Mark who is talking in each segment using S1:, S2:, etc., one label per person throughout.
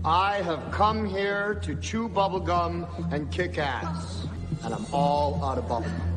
S1: I have come here to chew bubblegum and kick ass. And I'm all out of bubblegum.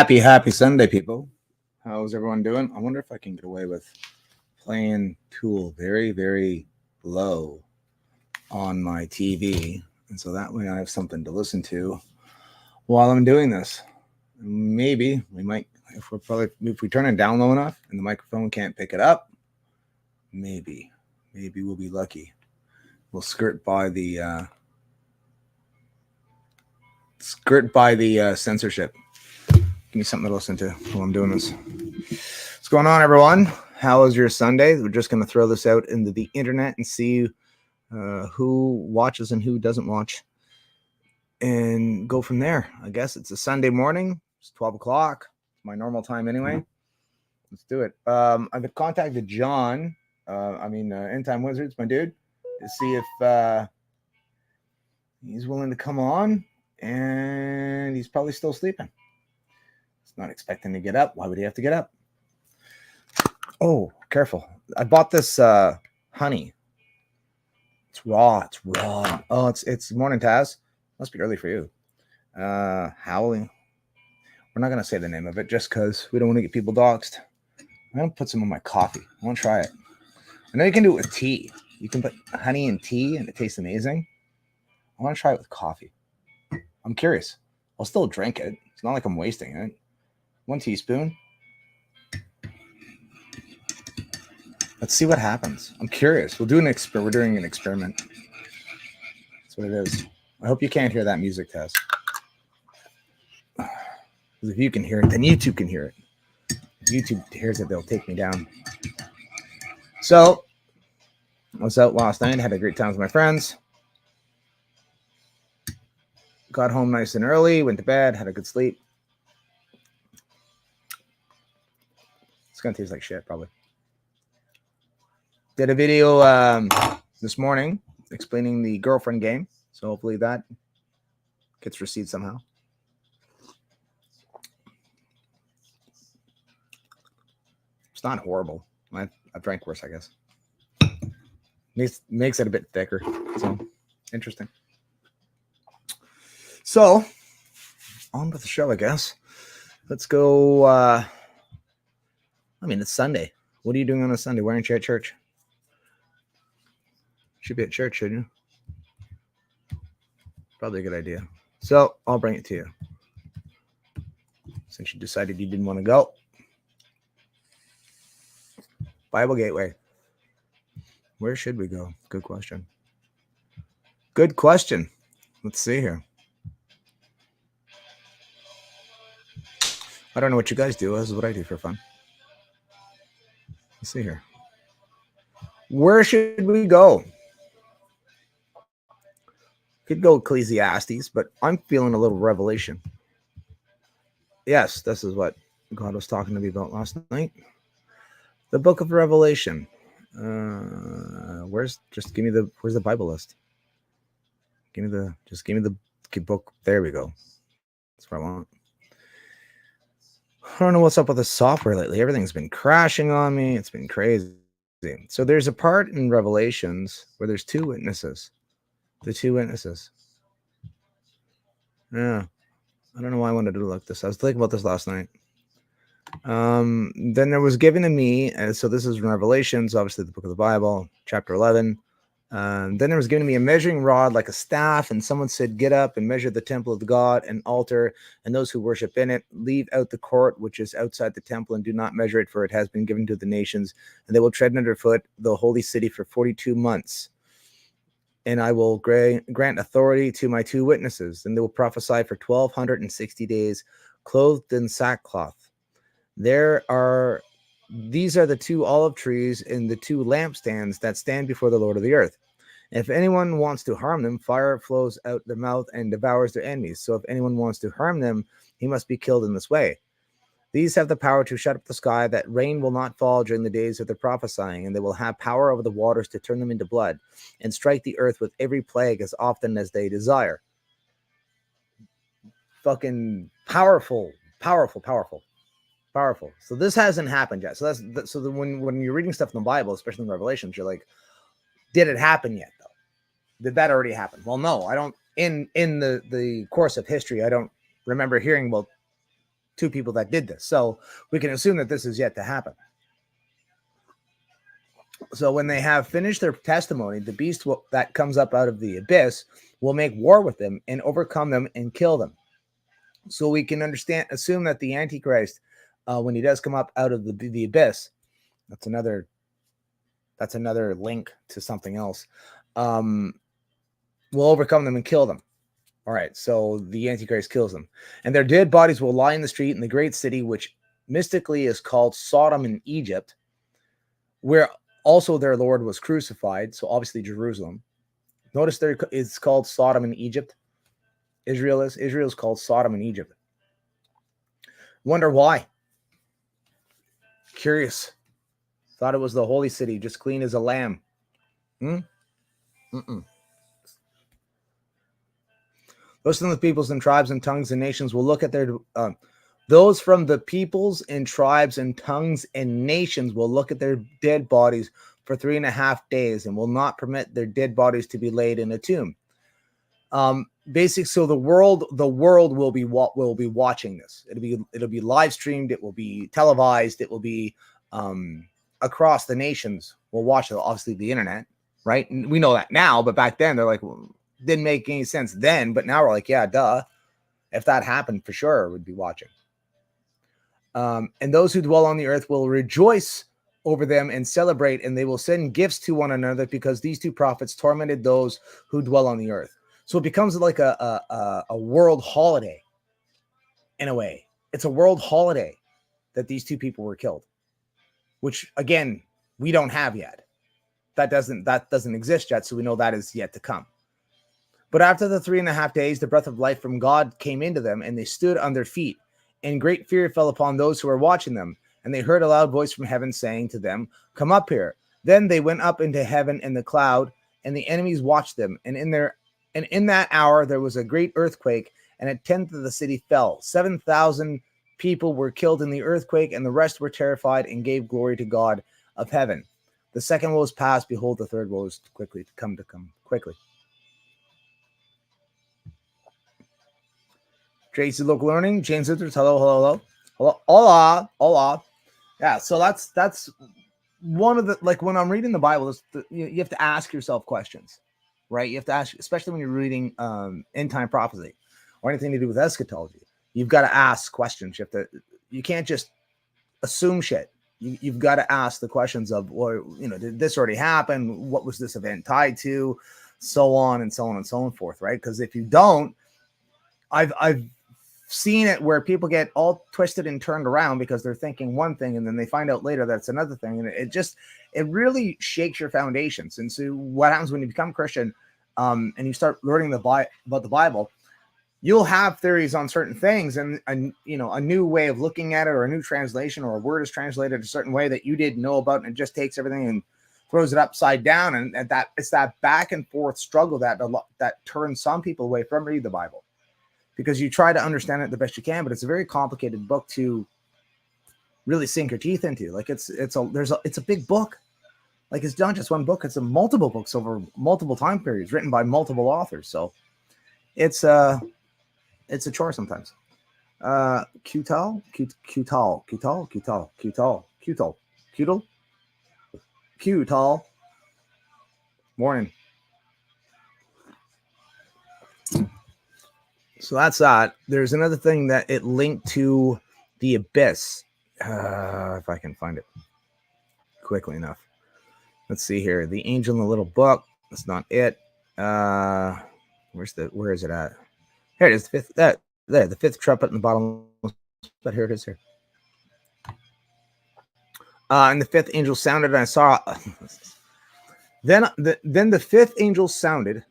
S2: Happy Sunday, people. How's everyone doing? I wonder if I can get away with playing Tool very, very low on my TV. And so that way I have something to listen to while I'm doing this. Maybe we might, if we turn it down low enough and the microphone can't pick it up, maybe we'll be lucky. We'll skirt by the censorship. Give me something to listen to while I'm doing this. What's going on, everyone? How was your Sunday? We're just going to throw this out into the internet and see who watches and who doesn't watch and go from there. I guess it's a Sunday morning. It's 12 o'clock. My normal time anyway. Let's do it. I've contacted John, End Time Wizards, my dude, to see if he's willing to come on, and he's probably still sleeping. Not expecting to get up. Why would he have to get up? Oh, careful. I bought this honey. It's raw. Oh, it's morning, Taz. Must be early for you. Howling. We're not going to say the name of it just because we don't want to get people doxxed. I'm going to put some in my coffee. I want to try it. I know you can do it with tea. You can put honey in tea and it tastes amazing. I want to try it with coffee. I'm curious. I'll still drink it. It's not like I'm wasting it. 1 teaspoon. Let's see what happens. I'm curious. We're doing an experiment. That's what it is. I hope you can't hear that music, Tess. Because if you can hear it, then YouTube can hear it. If YouTube hears it, they'll take me down. So, I was out last night. Had a great time with my friends. Got home nice and early. Went to bed. Had a good sleep. It's going to taste like shit, probably. Did a video this morning explaining the girlfriend game. So hopefully that gets received somehow. It's not horrible. I've drank worse, I guess. Makes it a bit thicker. So, interesting. So, on with the show, I guess. Let's go... it's Sunday. What are you doing on a Sunday? Why aren't you at church? Should be at church, shouldn't you? Probably a good idea. So I'll bring it to you. Since you decided you didn't want to go. Bible Gateway. Where should we go? Good question. Good question. Let's see here. I don't know what you guys do. This is what I do for fun. Let's see here. Where should we go? Could go Ecclesiastes, but I'm feeling a little Revelation. Yes, this is what God was talking to me about last night. The book of Revelation. Where's the Bible list? Give me the book. There we go. That's what I want. I don't know what's up with the software lately. Everything's been crashing on me. It's been crazy. So there's a part in Revelations where there's two witnesses. The two witnesses. Yeah. I don't know why I wanted to do like this. I was thinking about this last night. Then there was given to me, so this is Revelations, obviously the book of the Bible, chapter 11. Then there was given to me a measuring rod like a staff, and someone said, "Get up and measure the temple of the God and altar, and those who worship in it. Leave out the court which is outside the temple, and do not measure it, for it has been given to the nations, and they will tread underfoot the holy city for 42 months. And I will grant authority to my two witnesses, and they will prophesy for 1,260 days, clothed in sackcloth. These are the two olive trees and the two lampstands that stand before the Lord of the earth. If anyone wants to harm them, fire flows out their mouth and devours their enemies. So if anyone wants to harm them, he must be killed in this way. These have the power to shut up the sky, that rain will not fall during the days of their prophesying, and they will have power over the waters to turn them into blood, and strike the earth with every plague as often as they desire." Fucking powerful. So this hasn't happened yet. When you're reading stuff in the Bible, especially in Revelations, you're like, did it happen yet though? Did that already happen? Well, no, I don't. In the course of history, I don't remember hearing about two people that did this. So we can assume that this is yet to happen. So when they have finished their testimony, the beast that comes up out of the abyss will make war with them and overcome them and kill them. So we can assume that the Antichrist, when he does come up out of the abyss, that's another link to something else, will overcome them and kill them. All right, so the Antichrist kills them, and their dead bodies will lie in the street in the great city, which mystically is called Sodom in Egypt, where also their Lord was crucified. So obviously Jerusalem. Notice there it's called Sodom in Egypt. Israel is called Sodom in Egypt. Wonder why? Curious. Thought it was the holy city, just clean as a lamb. Those from the peoples and tribes and tongues and nations will look at those from the peoples and tribes and tongues and nations will look at their dead bodies for 3.5 days and will not permit their dead bodies to be laid in a tomb. So the world will be watching this. It'll be live streamed. It will be televised. It will be across the nations. We'll watch it. Obviously, the internet, right? And we know that now, but back then they're like, well, didn't make any sense then. But now we're like, yeah, duh. If that happened, for sure, we'd be watching. And those who dwell on the earth will rejoice over them and celebrate, and they will send gifts to one another, because these two prophets tormented those who dwell on the earth. So it becomes like a world holiday in a way. It's a world holiday that these two people were killed, which again, we don't have yet. That doesn't exist yet. So we know that is yet to come. But after the 3.5 days, the breath of life from God came into them, and they stood on their feet, and great fear fell upon those who were watching them. And they heard a loud voice from heaven saying to them, "Come up here." Then they went up into heaven in the cloud, and the enemies watched them. And in that hour there was a great earthquake, and 1/10 of the city fell. 7,000 people were killed in the earthquake, and the rest were terrified and gave glory to God of heaven. The second woe is past; behold, the third woe is quickly to come quickly. Tracy Local Learning, James Luther, hello. Hola. Yeah, so that's one of the, like, when I'm reading the Bible, you have to ask yourself questions, right? You have to ask, especially when you're reading end time prophecy or anything to do with eschatology. You've got to ask questions. You can't just assume shit. you've got to ask the questions of, well, did this already happen? What was this event tied to? So on and so on and so forth, right? Because if you don't, I've seen it where people get all twisted and turned around because they're thinking one thing and then they find out later that's another thing, and it really shakes your foundations. And so what happens when you become Christian, and you start learning about the Bible, you'll have theories on certain things, and a new way of looking at it, or a new translation, or a word is translated a certain way that you didn't know about, and it just takes everything and throws it upside down. And that it's that back and forth struggle that turns some people away from reading the Bible, because you try to understand it the best you can, but it's a very complicated book to really sink your teeth into. Like it's a big book. Like it's not just one book; it's multiple books over multiple time periods, written by multiple authors. So it's a chore sometimes. Cutal. Morning. So that's that. There's another thing that it linked to the Abyss. If I can find it quickly enough. Let's see here. The Angel in the Little Book. That's not it. Where is it at? Here it is. The fifth trumpet in the bottom. But here it is here. And the fifth angel sounded, and I saw. Then the fifth angel sounded,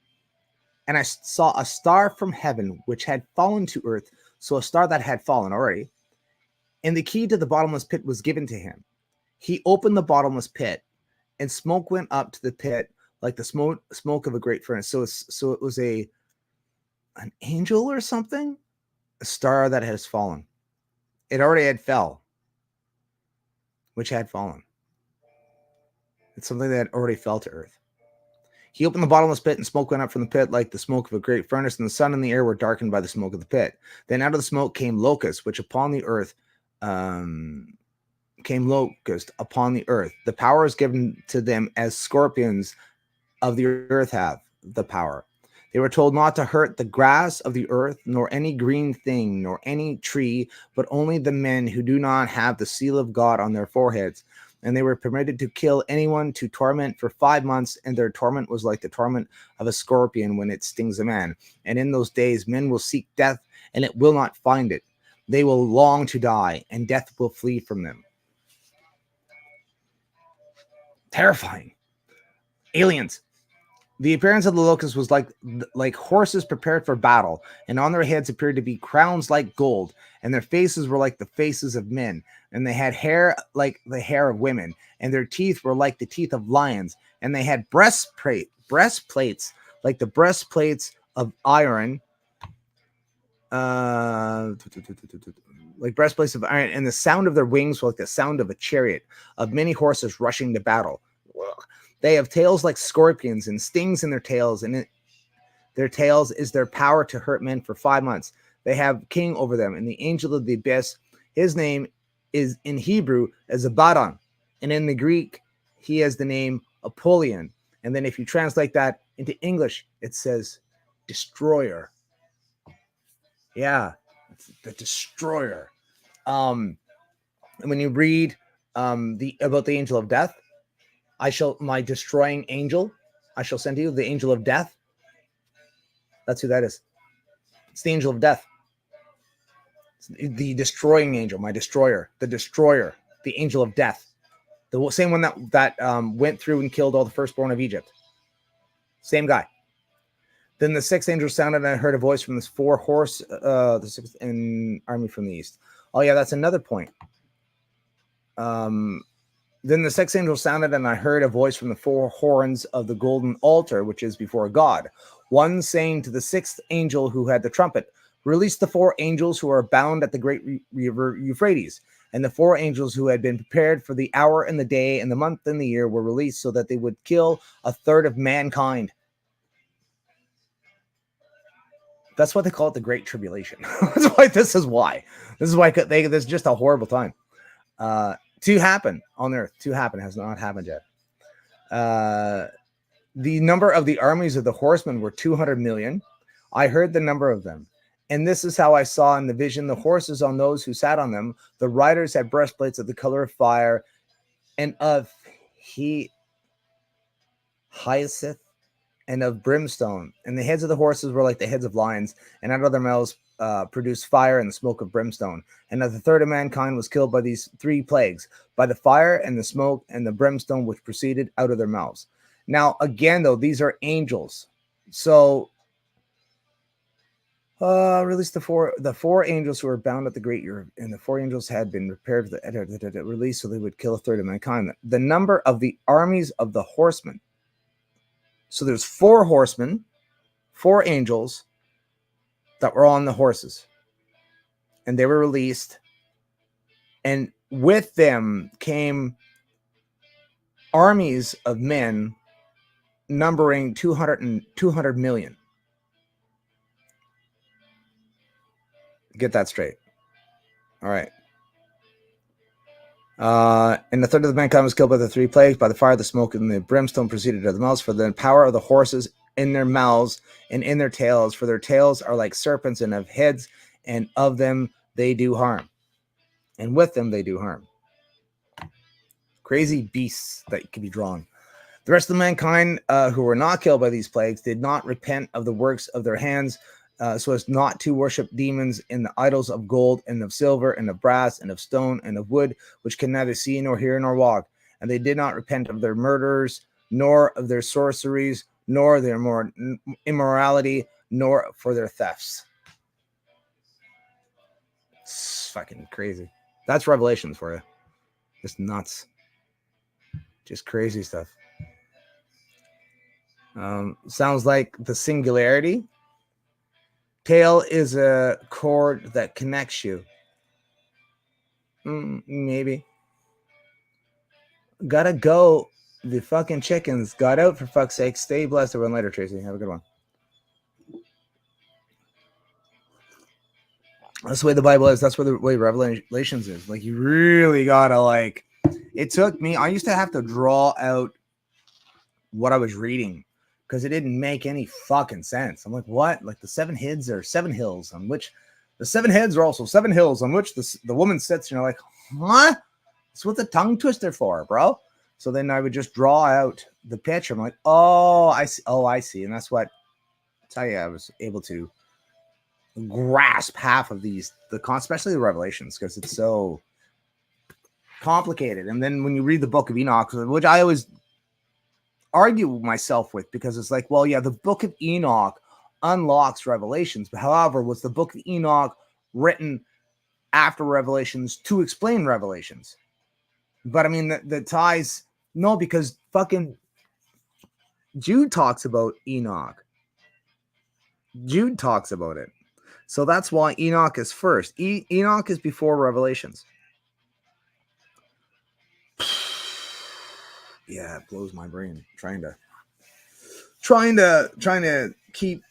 S2: and I saw a star from heaven which had fallen to earth. So a star that had fallen already. And the key to the bottomless pit was given to him. He opened the bottomless pit, and smoke went up to the pit like the smoke of a great furnace. So it was an angel or something, a star that has fallen. It already had fell, which had fallen. It's something that already fell to earth. He opened the bottomless pit, and smoke went up from the pit like the smoke of a great furnace, and the sun and the air were darkened by the smoke of the pit. Then out of the smoke came locusts, which upon the earth The power is given to them as scorpions of the earth have the power. They were told not to hurt the grass of the earth, nor any green thing, nor any tree, but only the men who do not have the seal of God on their foreheads. And they were permitted to kill anyone, to torment for 5 months, and their torment was like the torment of a scorpion when it stings a man. And in those days men will seek death, and it will not find it. They will long to die, and death will flee from them. Terrifying. Aliens. The appearance of the locusts was like horses prepared for battle, and on their heads appeared to be crowns like gold, and their faces were like the faces of men, and they had hair like the hair of women, and their teeth were like the teeth of lions, and they had breastplates like the breastplates of iron, like breastplates of iron, and the sound of their wings was like the sound of a chariot of many horses rushing to battle. They have tails like scorpions and stings in their tails, and their tails is their power to hurt men for 5 months. They have king over them, and the angel of the abyss, his name is in Hebrew as Abaddon, and in the Greek, he has the name Apollyon. And then if you translate that into English, it says destroyer. Yeah, the destroyer. And when you read about the angel of death, my destroying angel, I shall send to you, the angel of death. That's who that is. It's the angel of death. It's the destroying angel, my destroyer, the angel of death. The same one that went through and killed all the firstborn of Egypt. Same guy. Then the sixth angel sounded, and I heard a voice from this 4-horse, the sixth army from the east. Oh yeah, that's another point. Then the sixth angel sounded, and I heard a voice from the 4 horns of the golden altar, which is before God. One saying to the sixth angel who had the trumpet, release the 4 angels who are bound at the great river Euphrates. And the 4 angels who had been prepared for the hour and the day and the month and the year were released so that they would kill 1/3 of mankind. That's why they call it the Great Tribulation. That's why this is why this is just a horrible time. To happen on earth, has not happened yet. The number of the armies of the horsemen were 200 million. I heard the number of them. And this is how I saw in the vision the horses on those who sat on them. The riders had breastplates of the color of fire, and of hyacinth, and of brimstone. And the heads of the horses were like the heads of lions, and out of their mouths produced fire and the smoke of brimstone. And of the third of mankind was killed by these 3 plagues, by the fire and the smoke and the brimstone which proceeded out of their mouths. Now, again, though, these are angels. So, released the four angels who were bound at the great year, and the 4 angels had been prepared for the release, so they would kill a third of mankind. The number of the armies of the horsemen. So there's 4 horsemen, 4 angels that were on the horses, and they were released. And with them came armies of men numbering 200 million. Get that straight. All right. And the third of the mankind was killed by the 3 plagues, by the fire, the smoke, and the brimstone proceeded out of the mouths. For the power of the horses in their mouths and in their tails, for their tails are like serpents and have heads, and of them they do harm. And with them they do harm. Crazy beasts that can be drawn. The rest of mankind who were not killed by these plagues did not repent of the works of their hands, so as not to worship demons in the idols of gold and of silver and of brass and of stone and of wood, which can neither see nor hear nor walk. And they did not repent of their murders, nor of their sorceries, nor their immorality, nor for their thefts. It's fucking crazy. That's Revelations for you. Just nuts. Just crazy stuff. Sounds like the singularity. Tail is a cord that connects you. Maybe. Gotta go. The fucking chickens got out, for fuck's sake. Stay blessed. Everyone later, Tracy. Have a good one. That's the way the Bible is. That's where the way Revelations is. Like, you really gotta, like, it took me, I used to have to draw out what I was reading because it didn't make any fucking sense. I'm like, what? Like, the 7 heads are 7 hills on which the 7 heads are also 7 hills on which the woman sits. And you're like, huh? That's what the tongue twister for, bro. So then I would just draw out the picture. I'm like, oh, I see. Oh, I see. And that's what I tell you, I was able to grasp half of these, especially the Revelations, because it's so complicated. And then when you read the Book of Enoch, which I always argue myself with, because it's like, well, yeah, the Book of Enoch unlocks Revelations, but however, was the Book of Enoch written after Revelations to explain Revelations? But I mean, the ties, no, because fucking Jude talks about Enoch. Jude talks about it. So that's why Enoch is first. Enoch is before Revelations. Yeah, it blows my brain trying to keep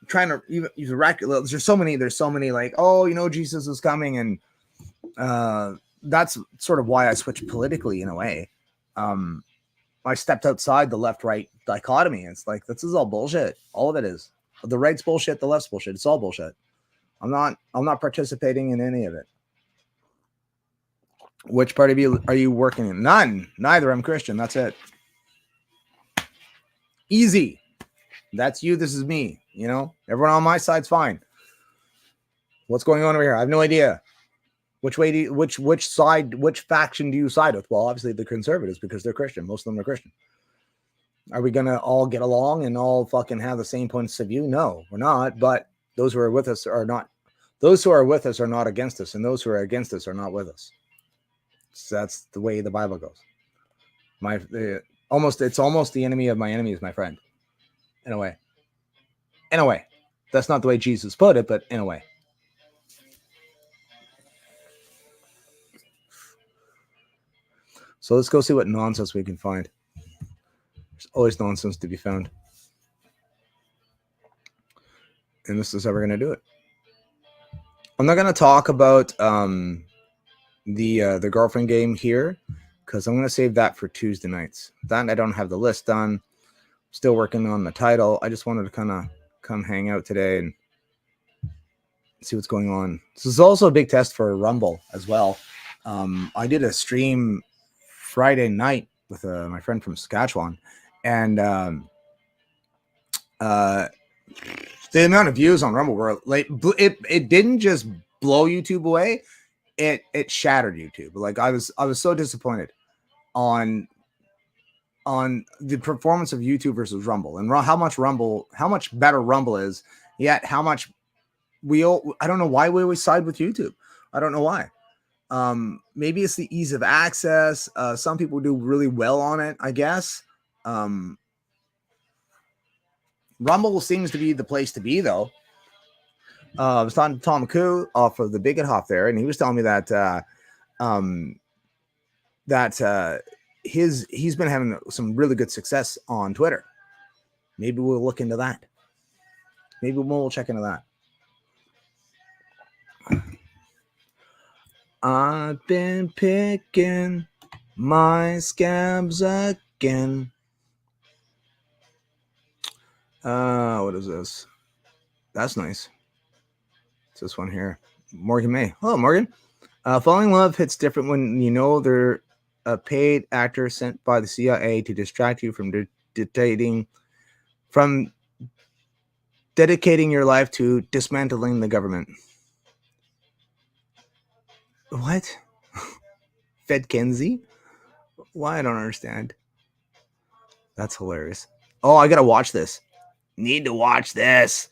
S2: trying to use a record. There's so many like, oh, you know, Jesus is coming, and that's sort of why I switched politically in a way. I stepped outside the left-right dichotomy. It's like, this is all bullshit. All of it is. The right's bullshit, the left's bullshit. It's all bullshit. I'm not participating in any of it. Which part of you are you working in? None. Neither. I'm Christian. That's it. Easy. That's you. This is me. You know, everyone on my side's fine. What's going on over here? I have no idea. Which way do you, which side, which faction do you side with? Well, obviously the conservatives, because they're Christian. Most of them are Christian. Are we going to all get along and all fucking have the same points of view? No, we're not. But those who are with us are not. Those who are with us are not against us, and those who are against us are not with us. So that's the way the Bible goes. It's almost the enemy of my enemy is my friend. In a way. That's not the way Jesus put it, but in a way. So let's go see what nonsense we can find. There's always nonsense to be found. And this is how we're going to do it. I'm not going to talk about the girlfriend game here, because I'm going to save that for Tuesday nights. That I don't have the list done. Still working on the title. I just wanted to kind of come hang out today and see what's going on. This is also a big test for Rumble as well. I did a stream Friday night with my friend from Saskatchewan, and the amount of views on Rumble were like it didn't just blow YouTube away, it shattered YouTube. Like I was so disappointed on the performance of YouTube versus Rumble, and how much better Rumble is, yet how much I don't know why we always side with YouTube. I don't know why. Maybe it's the ease of access. Some people do really well on it, I guess. Rumble seems to be the place to be, though. I was talking to Tom Koo off of the Bigethoff there, and he was telling me that he's been having some really good success on Twitter. Maybe we'll look into that. Maybe we'll check into that. I've been picking my scabs again. What is this? That's nice. It's this one here. Morgan May. Hello, Morgan. Falling in love hits different when you know they're a paid actor sent by the CIA to distract you from dedicating your life to dismantling the government. What? Fed Kenzie? Why? I don't understand. That's hilarious. Oh, I gotta watch this. Need to watch this.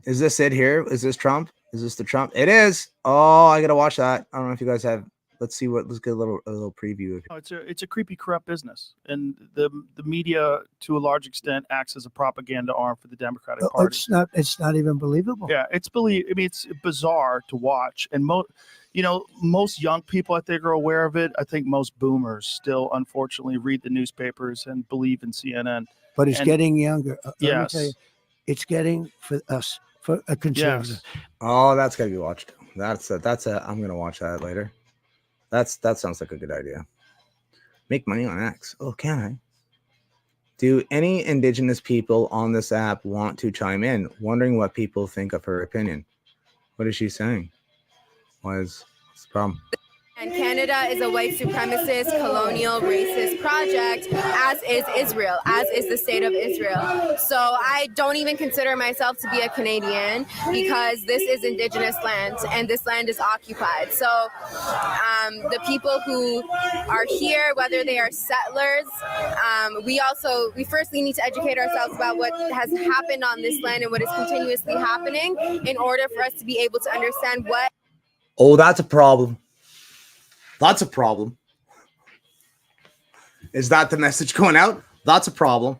S2: Is this it here? Is this Trump? Is this the Trump? It is. Oh, I gotta watch that. I don't know if you guys have. Let's get a little preview of it.
S3: It's a creepy, corrupt business, and the media, to a large extent, acts as a propaganda arm for the Democratic Party.
S4: It's not even believable.
S3: Yeah, it's bizarre to watch, and most young people, I think, are aware of it. I think most boomers still, unfortunately, read the newspapers and believe in CNN.
S4: But it's getting younger.
S3: Yes.
S4: Let me tell you, it's getting for us, for a conservative.
S3: Yes.
S2: Oh, that's gotta be watched. I'm gonna watch that later. That sounds like a good idea. Make money on X. Oh, can I? Do any Indigenous people on this app want to chime in? Wondering what people think of her opinion. What is she saying? What's the problem?
S5: And Canada is a white supremacist, colonial, racist project, as is Israel, as is the state of Israel. So I don't even consider myself to be a Canadian because this is Indigenous land and this land is occupied. So the people who are here, whether they are settlers, we firstly need to educate ourselves about what has happened on this land and what is continuously happening in order for us to be able to understand what.
S2: Oh, that's a problem. That's a problem. Is that the message going out? That's a problem.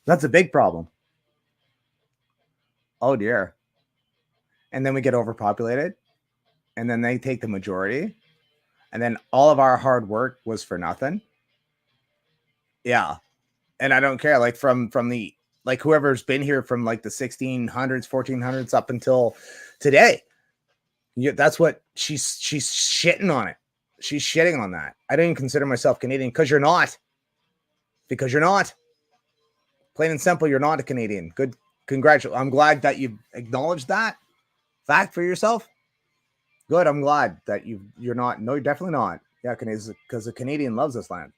S2: That's a big problem. Oh, dear. And then we get overpopulated. And then they take the majority. And then all of our hard work was for nothing. Yeah. And I don't care. Like from the, like whoever's been here from like the 1600s, 1400s up until today. That's what she's shitting on it. She's shitting on that. I don't even consider myself Canadian because you're not. Because you're not. Plain and simple, you're not a Canadian. Good. Congratulations. I'm glad that you acknowledged that fact for yourself. Good. I'm glad that you're not. No, you're definitely not. Yeah, because a Canadian loves this land.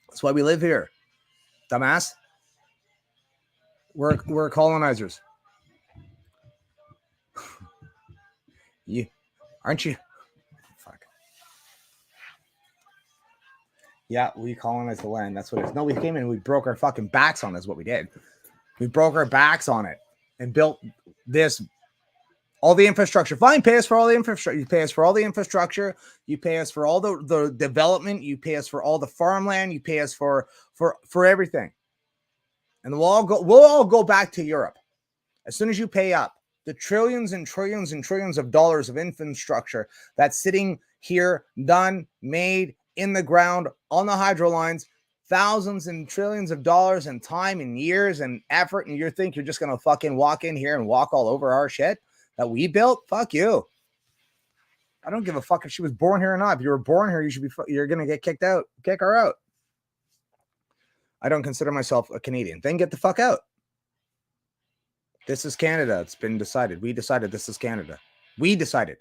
S2: That's why we live here. Dumbass. We're colonizers. You aren't you? Fuck. Yeah, we colonized the land. That's what it is. No, we came in and we broke our fucking backs on it, is what we did. We broke our backs on it and built this, all the infrastructure. Fine, pay us for all the infrastructure. You pay us for all the infrastructure. You pay us for all the development. You pay us for all the farmland. You pay us for everything. And we'll all go back to Europe as soon as you pay up. The trillions and trillions and trillions of dollars of infrastructure that's sitting here, done, made in the ground on the hydro lines, thousands and trillions of dollars and time and years and effort. And you think you're just going to fucking walk in here and walk all over our shit that we built? Fuck you. I don't give a fuck if she was born here or not. If you were born here, you're going to get kicked out. Kick her out. I don't consider myself a Canadian. Then get the fuck out. This is Canada. It's been decided. We decided this is Canada. We decided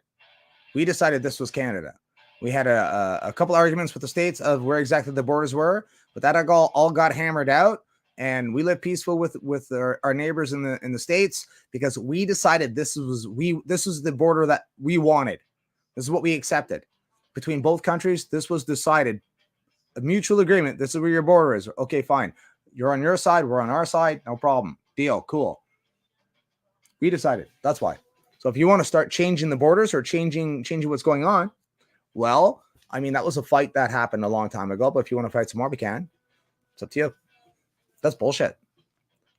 S2: this was Canada. We had a couple arguments with the states of where exactly the borders were, but that all got hammered out, and we lived peaceful with our neighbors in the states because we decided this was the border that we wanted. This is what we accepted between both countries. This was decided, a mutual agreement. This is where your border is. Okay, fine. You're on your side. We're on our side. No problem. Deal. Cool. We decided. That's why. So if you want to start changing the borders or changing what's going on, well, I mean, that was a fight that happened a long time ago. But if you want to fight some more, we can. It's up to you. That's bullshit.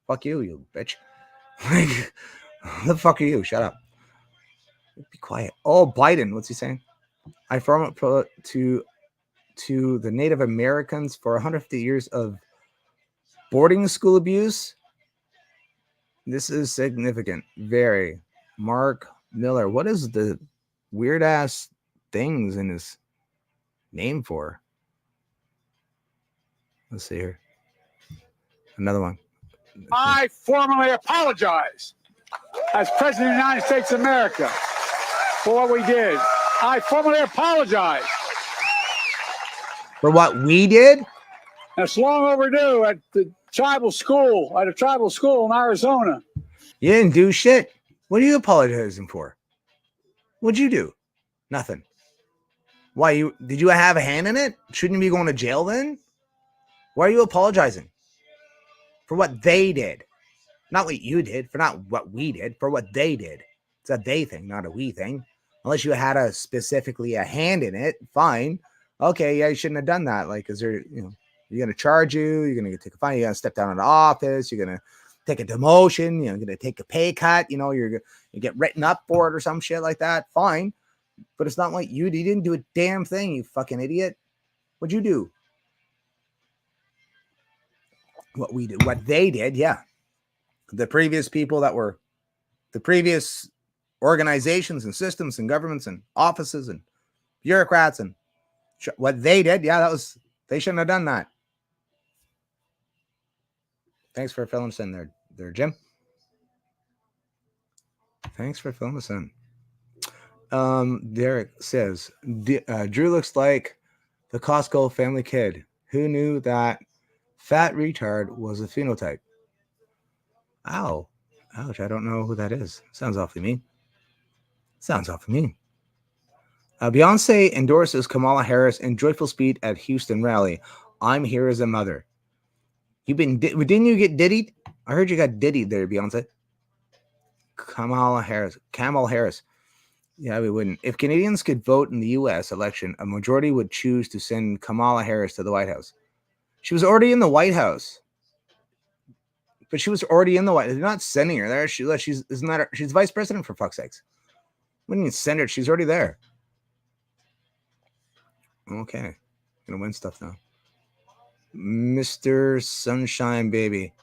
S2: Fuck you, you bitch. The fuck are you? Shut up. Be quiet. Oh, Biden. What's he saying? I firm up to the Native Americans for 150 years of boarding school abuse. This is significant. Very. Mark Miller. What is the weird ass things in his name for? Let's see here. Another one.
S6: I formally apologize as President of the United States of America for what we did. I formally apologize.
S2: For what we did?
S6: It's long overdue at a tribal school in Arizona.
S2: You didn't do shit. What are you apologizing for? What'd you do? Nothing. Why did you have a hand in it? Shouldn't you be going to jail then? Why are you apologizing? For what they did. Not what you did, for not what we did, for what they did. It's a they thing, not a we thing. Unless you had specifically a hand in it, fine. Okay, yeah, you shouldn't have done that. Like, is there, you're going to charge you, you're going to take a fine, you're going to step down in the office, you're going to take a demotion, you're going to take a pay cut, you get written up for it or some shit like that, fine. But it's not like you didn't do a damn thing, you fucking idiot. What'd you do? What we did, what they did, yeah. The previous people that were, the previous organizations and systems and governments and offices and bureaucrats and what they did, yeah, they shouldn't have done that. Thanks for filling us in there, Jim. Thanks for filling us in. Derek says, Drew looks like the Costco family kid. Who knew that fat retard was a phenotype? Ow. Ouch. I don't know who that is. Sounds awfully mean. Beyonce endorses Kamala Harris in joyful speech at Houston rally. I'm here as a mother. Didn't you get diddied? I heard you got diddied there, Beyonce. Kamala Harris. Yeah, we wouldn't. If Canadians could vote in the U.S. election, a majority would choose to send Kamala Harris to the White House. She was already in the White House. But she was already in the White House. They're not sending her there. She's vice president, for fuck's sakes. We didn't send her. She's already there. Okay. Gonna win stuff now. Mr. Sunshine Baby.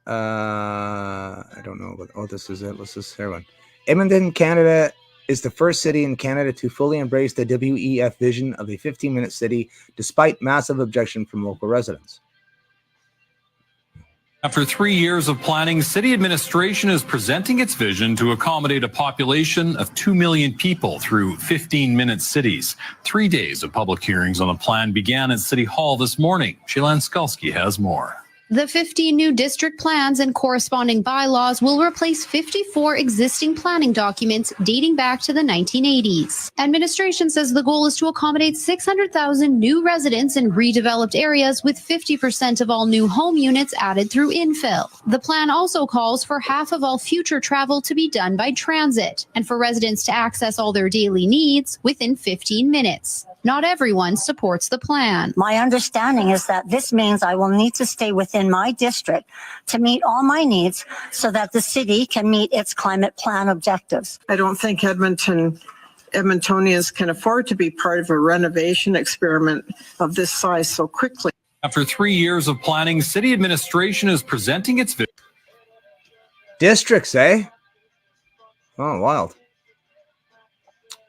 S2: I don't know. This is it. Let's just hear one. Edmonton, Canada is the first city in Canada to fully embrace the WEF vision of a 15-minute city, despite massive objection from local residents.
S7: After 3 years of planning, city administration is presenting its vision to accommodate a population of 2 million people through 15-minute cities. 3 days of public hearings on the plan began at City Hall this morning. Shailen Skalski has more.
S8: The 15 new district plans and corresponding bylaws will replace 54 existing planning documents dating back to the 1980s. Administration says the goal is to accommodate 600,000 new residents in redeveloped areas, with 50% of all new home units added through infill. The plan also calls for half of all future travel to be done by transit, and for residents to access all their daily needs within 15 minutes. Not everyone supports the plan.
S9: My understanding is that this means I will need to stay within my district to meet all my needs so that the city can meet its climate plan objectives.
S10: I don't think Edmontonians can afford to be part of a renovation experiment of this size so quickly.
S7: After 3 years of planning, city administration is presenting its vision.
S2: Districts, eh? Oh, wild.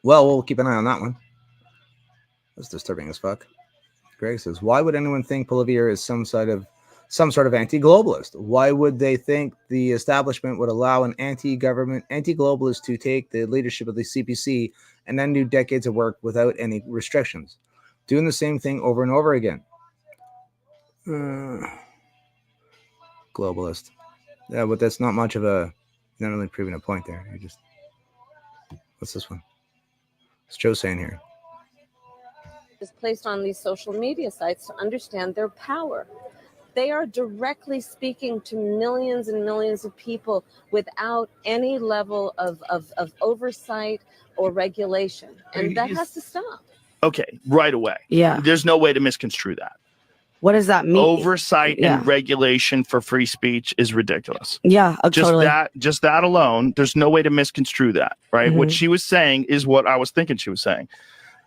S2: Well, we'll keep an eye on that one. That's disturbing as fuck. Greg says, why would anyone think Poilievre is some some sort of anti-globalist. Why would they think the establishment would allow an anti-government, anti-globalist to take the leadership of the CPC and undo decades of work without any restrictions, doing the same thing over and over again? Globalist. Yeah, but that's not much of a, not really proving a point there. You just, what's this one? What's Joe saying here?
S11: Is placed on these social media sites to understand their power. They are directly speaking to millions and millions of people without any level of oversight or regulation. And that has to stop.
S3: Okay, right away.
S12: Yeah.
S3: There's no way to misconstrue that.
S12: What does that mean?
S3: Oversight and regulation for free speech is ridiculous.
S12: Yeah, totally.
S3: Just that alone, there's no way to misconstrue that, right? What she was saying is what I was thinking she was saying.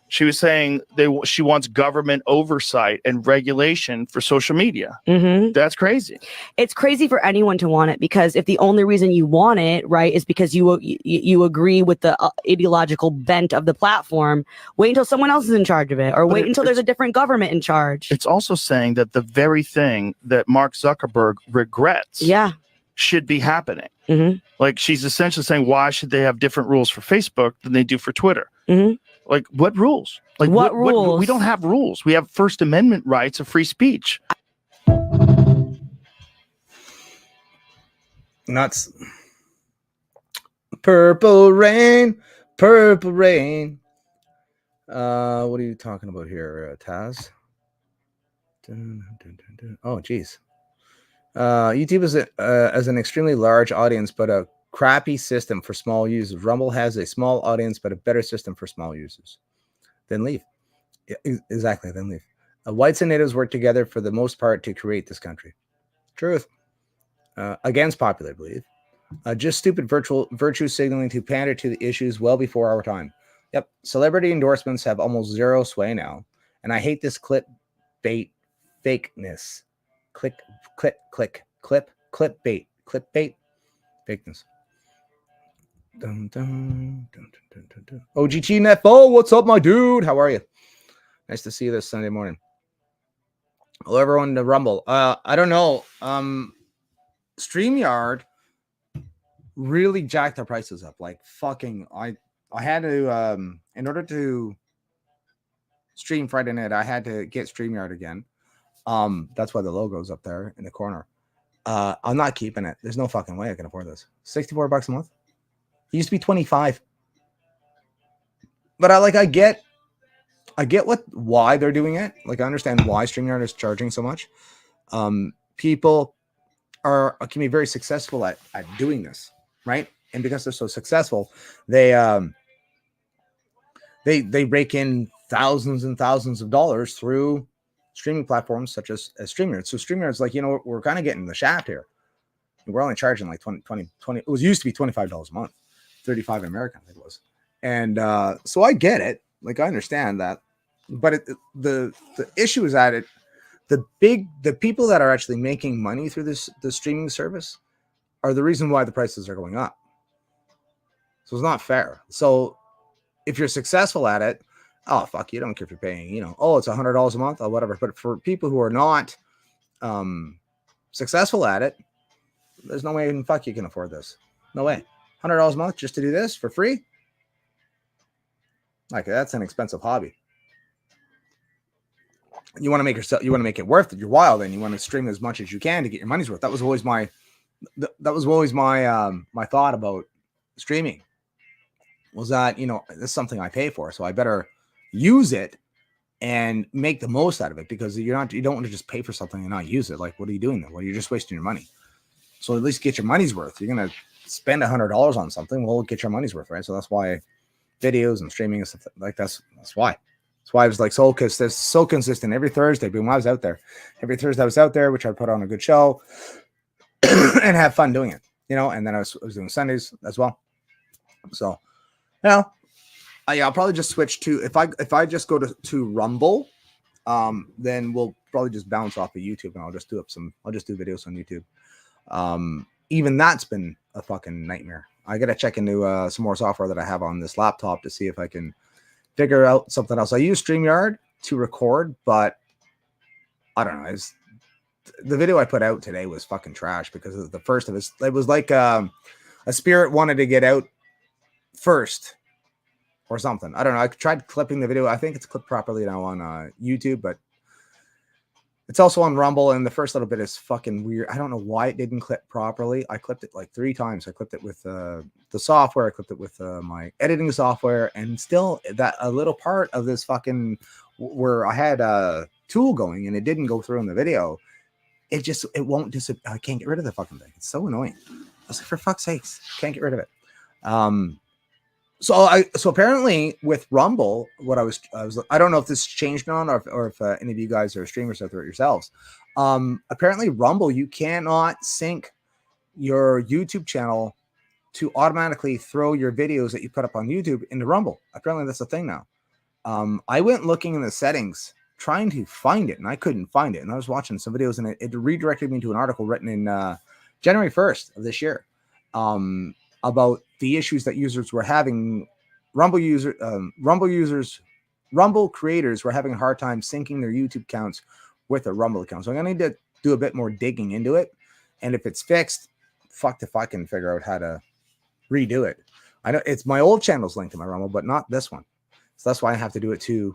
S3: She was saying she wants government oversight and regulation for social media. That's crazy.
S12: It's crazy for anyone to want it, because if the only reason you want it, right, is because you agree with the ideological bent of the platform, wait until someone else is in charge of it, or wait until there's a different government in charge.
S3: It's also saying that the very thing that Mark Zuckerberg regrets should be happening. Like, she's essentially saying, why should they have different rules for Facebook than they do for Twitter? Like, what rules? Like, what rules? We don't have rules. We have First Amendment rights of free speech.
S2: Nuts. Purple rain, purple rain. What are you talking about here, Taz? Oh, geez. YouTube is as an extremely large audience, but a crappy system for small users. Rumble has a small audience, but a better system for small users. Then leave. Yeah, exactly. Then leave. Whites and natives work together for the most part to create this country. Truth. Against popular belief. Just stupid virtue signaling to pander to the issues well before our time. Yep. Celebrity endorsements have almost zero sway now. And I hate this clickbait fakeness. Clickbait. Fakeness. Dun, dun, dun, dun, dun, dun. OGT Netfo, what's up, my dude? How are you? Nice to see you this Sunday morning. Hello, everyone to Rumble. I don't know. StreamYard really jacked their prices up. Like, fucking, I had to, in order to stream Friday night, I had to get StreamYard again. That's why the logo's up there in the corner. I'm not keeping it. There's no fucking way I can afford this. $64 a month. It used to be 25. But I get why they're doing it. Like, I understand why StreamYard is charging so much. People can be very successful at doing this, right? And because they're so successful, they rake in thousands and thousands of dollars through streaming platforms such as StreamYard. So StreamYard's like, we're kind of getting the shaft here. We're only charging like 20. It used to be $25 a month, 35 in America, I think it was. And so I get it. Like, I understand that. But the issue is that the people that are actually making money through the streaming service are the reason why the prices are going up. So it's not fair. So if you're successful at it, oh, fuck, you don't care if you're paying, oh, it's $100 a month or whatever. But for people who are not successful at it, there's no way in fuck you can afford this. No way. $100 a month just to do this for free? Like, that's an expensive hobby. You want to make it worth your while, then you want to stream as much as you can to get your money's worth. That was always my my thought about streaming, was that, this is something I pay for, so I better use it and make the most out of it, because you don't want to just pay for something and not use it. Like, what are you doing then? Well, you're just wasting your money. So at least get your money's worth. You're gonna spend $100 on something, well, get your money's worth, right? So that's why videos and streaming and stuff like that's why. That's why I was like so consistent every Thursday. But when I was out there, every Thursday I was out there, which I put on a good show and have fun doing it, and then I was doing Sundays as well. So, I'll probably just switch to, if I just go to Rumble, then we'll probably just bounce off of YouTube, and I'll just do videos on YouTube. Even that's been a fucking nightmare. I got to check into some more software that I have on this laptop to see if I can figure out something else. I use StreamYard to record, but I don't know. the video I put out today was fucking trash because it was the first of it. It was like a spirit wanted to get out first or something. I don't know. I tried clipping the video. I think it's clipped properly now on YouTube, but it's also on Rumble, and the first little bit is fucking weird. I don't know why it didn't clip properly. I clipped it like 3 times. I clipped it with the software. I clipped it with my editing software, and still that a little part of this fucking where I had a tool going and it didn't go through in the video. It won't disappear. I can't get rid of the fucking thing. It's so annoying. I was like, for fuck's sakes, can't get rid of it. So apparently with Rumble, what I was I don't know if this changed on or if any of you guys are streamers out there yourselves. Apparently Rumble, you cannot sync your YouTube channel to automatically throw your videos that you put up on YouTube into Rumble. Apparently that's a thing now. I went looking in the settings trying to find it, and I couldn't find it. And I was watching some videos, and it redirected me to an article written in January 1st of this year about the issues that users were having. Rumble creators were having a hard time syncing their YouTube accounts with a Rumble account. So I'm going to need to do a bit more digging into it. And if it's fixed, fucked if I can figure out how to redo it. I know it's my old channel's linked to my Rumble, but not this one. So that's why I have to do it too.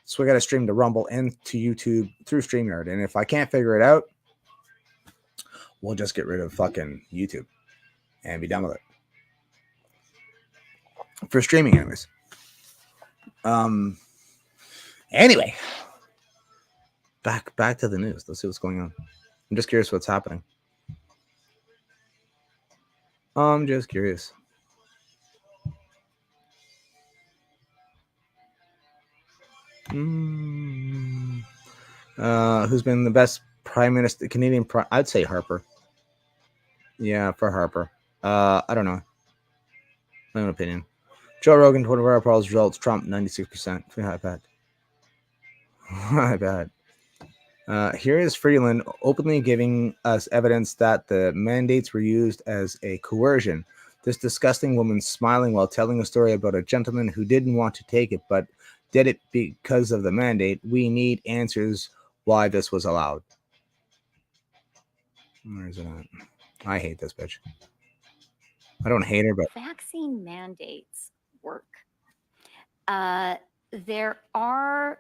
S2: So we got to stream to Rumble and to YouTube through StreamYard. And if I can't figure it out, we'll just get rid of fucking YouTube and be done with it. For streaming, anyways. Anyway, back to the news. Let's see what's going on. I'm just curious what's happening. I'm just curious. Who's been the best prime minister, Canadian? I'd say Harper. Yeah, for Harper. I don't know. My own opinion. Joe Rogan, 24-hour polls results. Trump, 96%. I bet. I bet. Here is Freeland openly giving us evidence that the mandates were used as a coercion. This disgusting woman smiling while telling a story about a gentleman who didn't want to take it, but did it because of the mandate. We need answers why this was allowed. Where is it at? I hate this bitch. I don't hate her, but
S13: vaccine mandates work. There are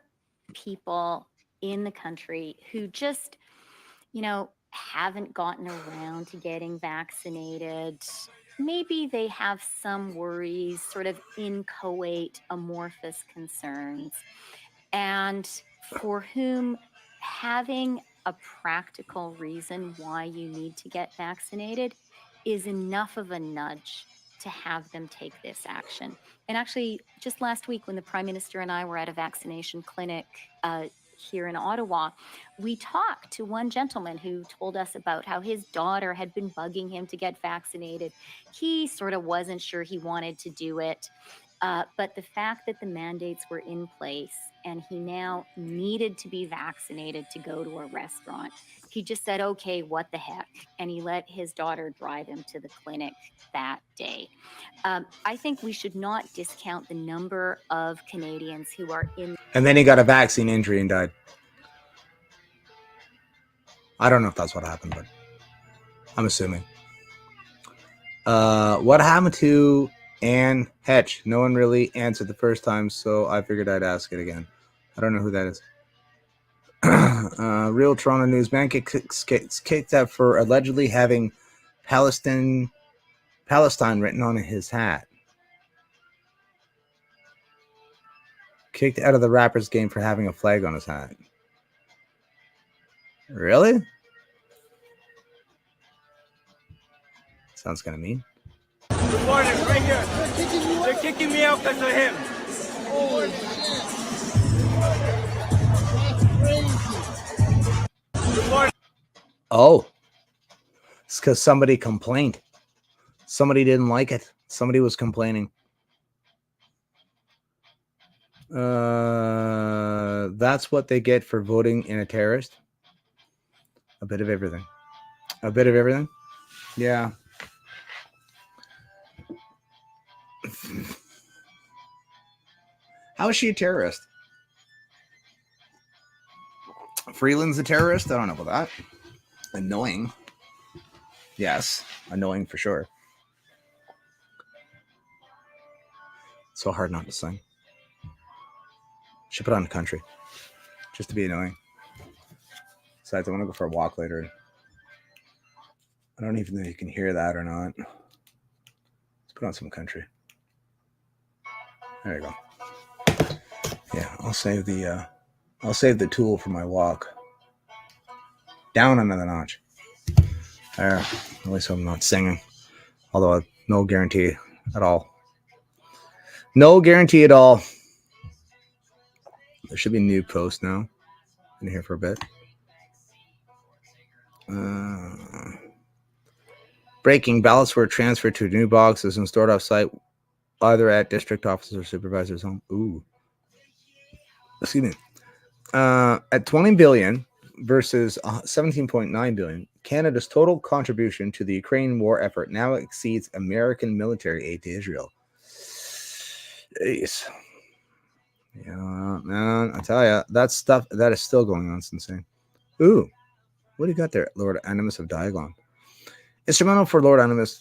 S13: people in the country who just, haven't gotten around to getting vaccinated. Maybe they have some worries, sort of inchoate, amorphous concerns, and for whom having a practical reason why you need to get vaccinated is enough of a nudge to have them take this action. And actually, just last week when the Prime Minister and I were at a vaccination clinic here in Ottawa, we talked to one gentleman who told us about how his daughter had been bugging him to get vaccinated. He sort of wasn't sure he wanted to do it. But the fact that the mandates were in place and he now needed to be vaccinated to go to a restaurant, he just said, okay, what the heck? And he let his daughter drive him to the clinic that day. I think we should not discount the number of Canadians who are in.
S2: And then he got a vaccine injury and died. I don't know if that's what happened, but I'm assuming. What happened to Anne Hetch? No one really answered the first time, so I figured I'd ask it again. I don't know who that is. Real Toronto News man gets kicked out for allegedly having Palestine written on his hat. Kicked out of the Raptors game for having a flag on his hat. Really? Sounds kind of mean.
S14: Good morning, right here. They're kicking me out because of him.
S2: Oh, it's because somebody complained. Somebody didn't like it. Somebody was complaining. That's what they get for voting in a terrorist. A bit of everything. A bit of everything. Yeah. How is she a terrorist? Freeland's a terrorist? I don't know about that. Annoying. Yes, annoying for sure. So hard not to sing. Should put on the country. Just to be annoying. Besides, I want to go for a walk later. I don't even know if you can hear that or not. Let's put on some country. There you go. Yeah, I'll save the tool for my walk. Down another notch. There. At least I'm not singing. Although no guarantee at all. No guarantee at all. There should be a new post now. In here for a bit. Breaking ballots were transferred to new boxes and stored off-site, either at district offices or supervisor's home. Ooh. Excuse me. At 20 billion versus 17.9 billion, Canada's total contribution to the Ukraine war effort now exceeds American military aid to Israel. Jeez. Yeah, man, I tell you, that stuff that is still going on. It's insane. Ooh, what do you got there, Lord Animus of Diagon? Instrumental for Lord Animus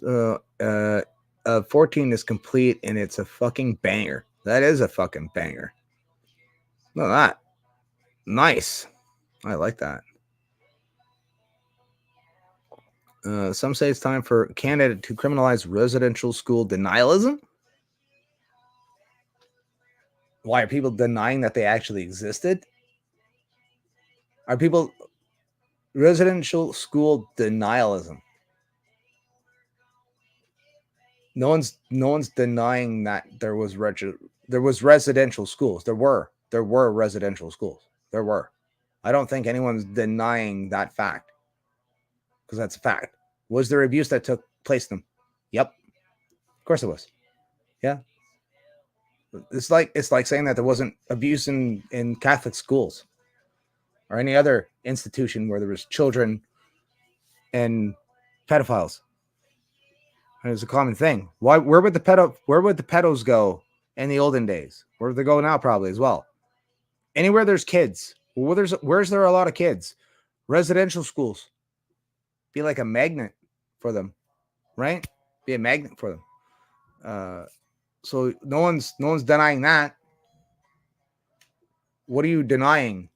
S2: 14 is complete, and it's a fucking banger. That is a fucking banger. Look at that. Nice. I like that. Some say it's time for Canada to criminalize residential school denialism. Why are people denying that they actually existed? Are people residential school denialism? No one's denying that there was residential schools. There were residential schools. There were. I don't think anyone's denying that fact, because that's a fact. Was there abuse that took place in them? Yep. Of course it was. Yeah. It's like saying that there wasn't abuse in Catholic schools or any other institution where there was children and pedophiles. And it's a common thing. Where would the pedos go in the olden days? Where do they go now? Probably as well. Anywhere there's kids. Where's there a lot of kids? Residential schools. Be like a magnet for them, right? Be a magnet for them. So no one's denying that. What are you denying?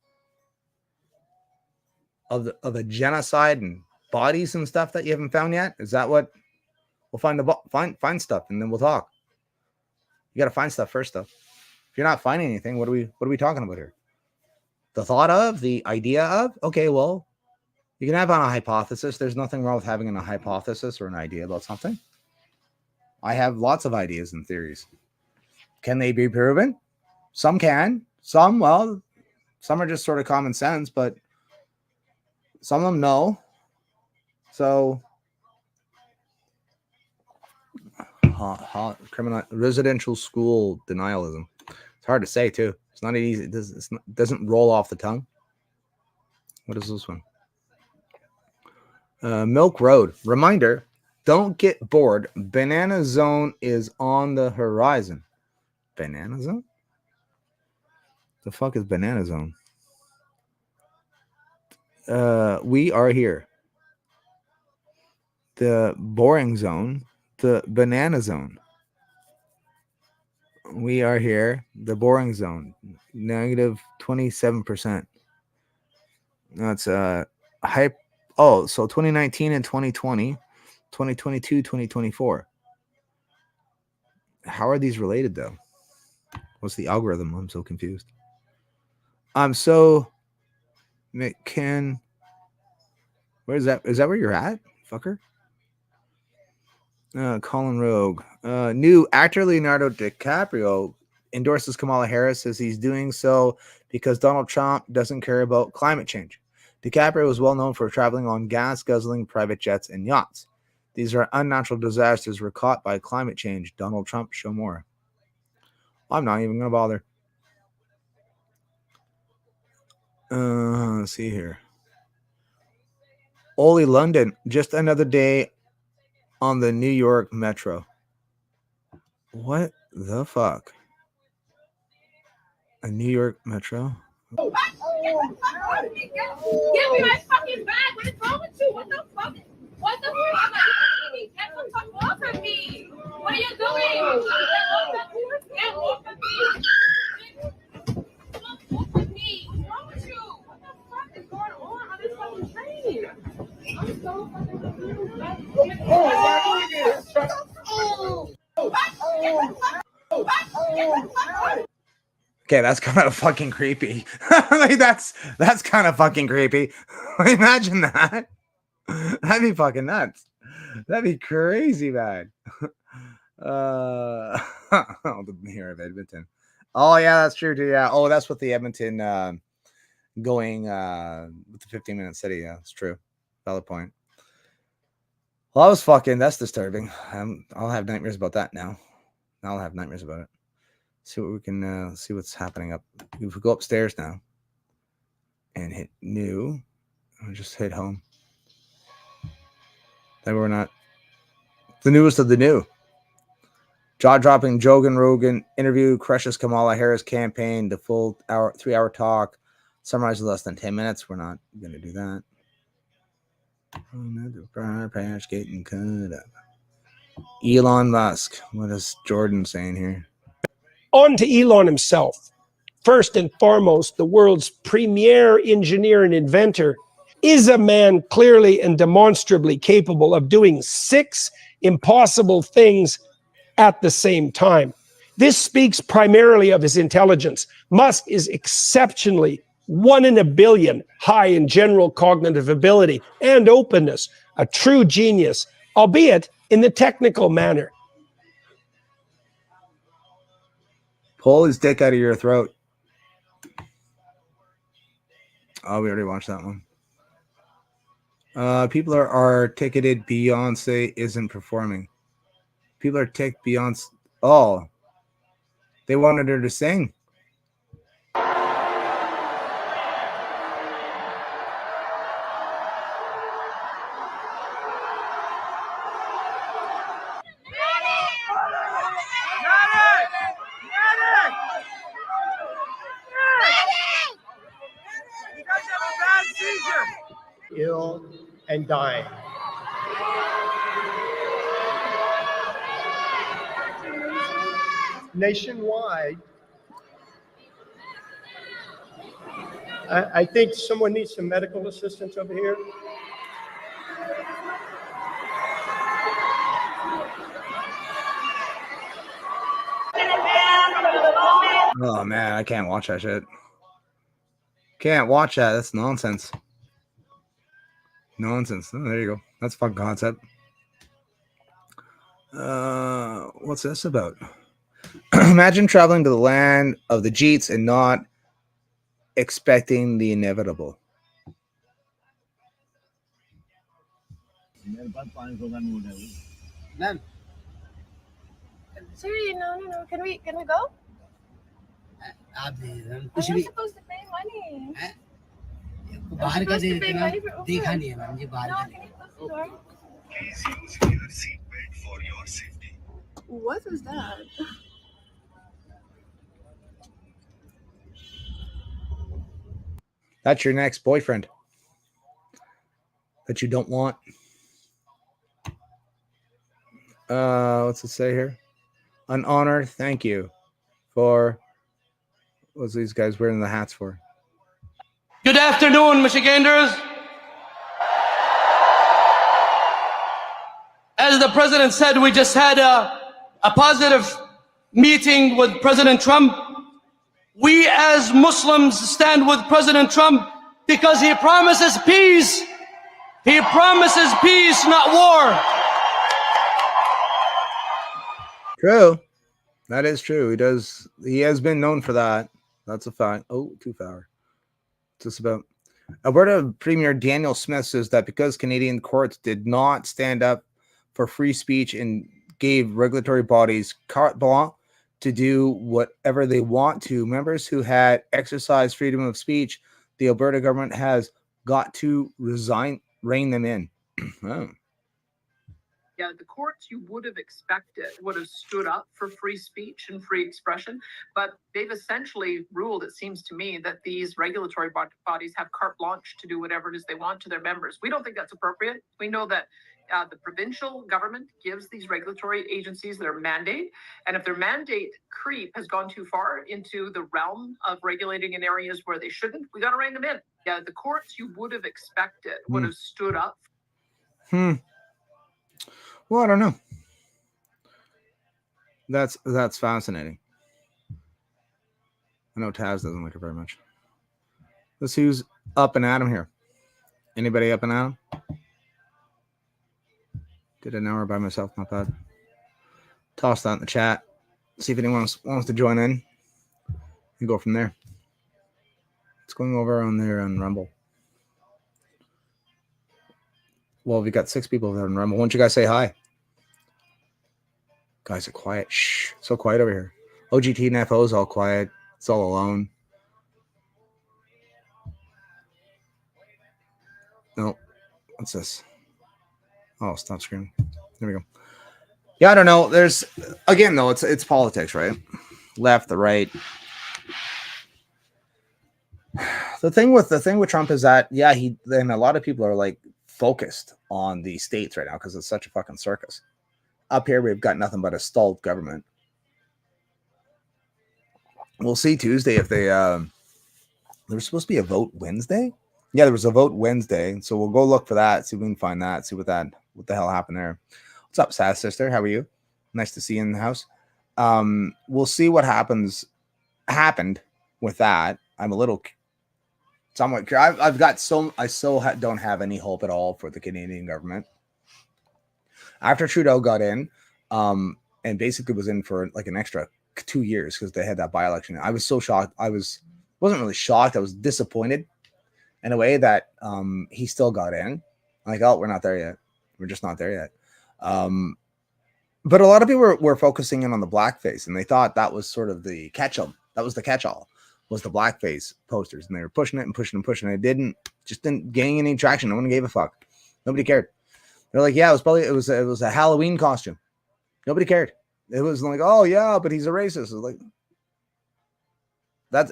S2: Of the genocide and bodies and stuff that you haven't found yet? Is that what? We'll find stuff and then we'll talk. You got to find stuff first, though. If you're not finding anything, what are we talking about here? The thought of, the idea of. Okay, well, you can have a hypothesis. There's nothing wrong with having a hypothesis or an idea about something. I have lots of ideas and theories. Can they be proven? Some can. Some are just sort of common sense, but some of them no. So, criminal residential school denialism. It's hard to say too. It's not easy. It doesn't roll off the tongue. What is this one? Milk Road. Reminder, don't get bored. Banana Zone is on the horizon. Banana Zone? The fuck is Banana Zone? We are here. The boring zone. The banana zone. We are here. The boring zone. Negative 27%. That's hype. Oh, so 2019 and 2020, 2022, 2024. How are these related though? What's the algorithm? I'm so confused. I'm so McCann. Where is that? Is that where you're at, fucker? Colin Rogue. New actor Leonardo DiCaprio endorses Kamala Harris, as he's doing so because Donald Trump doesn't care about climate change. DiCaprio is well known for traveling on gas-guzzling private jets and yachts. These are unnatural disasters were caught by climate change. Donald Trump, show more. I'm not even going to bother. Let's see here. Oli London, just another day on the New York Metro. What the fuck? A New York Metro?
S15: Give me my fucking bag. What is wrong with you? What the fuck? What the fuck? Get the fuck off of me. What are you doing? Get off of me. Get off of me. What's wrong with you? What the fuck is going on this fucking train? I'm so fucking confused.
S2: Okay, that's kind of fucking creepy. Like that's kind of fucking creepy. Imagine that. That'd be fucking nuts. That'd be crazy, man. The mayor of Edmonton. Oh yeah, that's true too. Yeah. Oh, that's what the Edmonton going with the 15-minute city. Yeah, that's true. Valid point. Well, that's disturbing. I'll have nightmares about that now. I'll have nightmares about it. See what we can see what's happening up. If we go upstairs now and hit new, I'll just hit home. Then we're not the newest of the new. Jaw-dropping Joe Rogan interview crushes Kamala Harris campaign. The full 3-hour talk summarized in less than 10 minutes. We're not going to do that. Getting cut up. Elon Musk. What is Jordan saying here?
S16: On to Elon himself. First and foremost, the world's premier engineer and inventor is a man clearly and demonstrably capable of doing 6 impossible things at the same time. This speaks primarily of his intelligence. Musk is exceptionally 1 in a billion high in general cognitive ability and openness, a true genius, albeit in the technical manner.
S2: Pull his dick out of your throat. Oh, we already watched that one. People are ticketed. Beyonce isn't performing. People are ticked. Beyonce. Oh, they wanted her to sing.
S17: Ill and dying. Nationwide, I think someone needs some medical assistance over here.
S2: Oh man, I can't watch that shit. Can't watch that. That's nonsense. Nonsense. Oh, there you go. That's a fun concept. What's this about? Imagine traveling to the land of the Jeets and not expecting the inevitable.
S15: Ma'am. Sorry, no. Can we go? I'm supposed to pay money.
S18: बाहर का देखा नहीं है ma'am जी बाहर का
S15: Please use your seatbelt for your safety. What was that?
S2: That's your next boyfriend that you don't want. What's it say here? An honor. Thank you for. What's these guys wearing the hats for?
S19: Good afternoon, Michiganders. As the president said, we just had a positive meeting with President Trump. We as Muslims stand with President Trump because he promises peace. He promises peace, not war.
S2: True. That is true. He does. He has been known for that. That's a fact. Oh, too far. Just about. Alberta Premier Daniel Smith says that because Canadian courts did not stand up for free speech and gave regulatory bodies carte blanche to do whatever they want to, members who had exercised freedom of speech, the Alberta government has got to rein them in. Oh.
S20: Yeah, the courts you would have expected would have stood up for free speech and free expression, but they've essentially ruled, it seems to me, that these regulatory bodies have carte blanche to do whatever it is they want to their members. We don't think that's appropriate. We know that the provincial government gives these regulatory agencies their mandate, and if their mandate creep has gone too far into the realm of regulating in areas where they shouldn't, we got to rein them in. Yeah, the courts you would have expected would have stood up.
S2: Well, I don't know. That's fascinating. I know Taz doesn't like it very much. Let's see who's up and at him here. Anybody up and at him? Did an hour by myself, not bad. Toss that in the chat. See if anyone wants to join in. And go from there. It's going over on there on Rumble. Well, we got 6 people there on Rumble. Why don't you guys say hi? Guys are quiet. Shh. So quiet over here. OGT and FO is all quiet. It's all alone. No. What's this? Oh, stop screaming. There we go. Yeah, I don't know. There's again though, it's politics, right? Left, the right. The thing with Trump is that then a lot of people are like focused on the states right now because it's such a fucking circus. Up here, we've got nothing but a stalled government. We'll see Tuesday if they there was supposed to be a vote Wednesday. Yeah, there was a vote Wednesday, so we'll go look for that. See if we can find that. See what the hell happened there. What's up, Sass sister? How are you? Nice to see you in the house. We'll see what happened with that. I'm a little somewhat. I don't have any hope at all for the Canadian government. After Trudeau got in, and basically was in for like an extra 2 years because they had that by-election. I was so shocked. Wasn't really shocked. I was disappointed in a way that he still got in. Like, oh, we're not there yet. We're just not there yet. But a lot of people were focusing in on the blackface, and they thought that was sort of the catch-all. That was the catch-all, was the blackface posters, and they were pushing it and pushing and pushing. It didn't gain any traction. No one gave a fuck. Nobody cared. They're like, yeah, it was a Halloween costume. Nobody cared. It was like, oh yeah, but he's a racist. It was like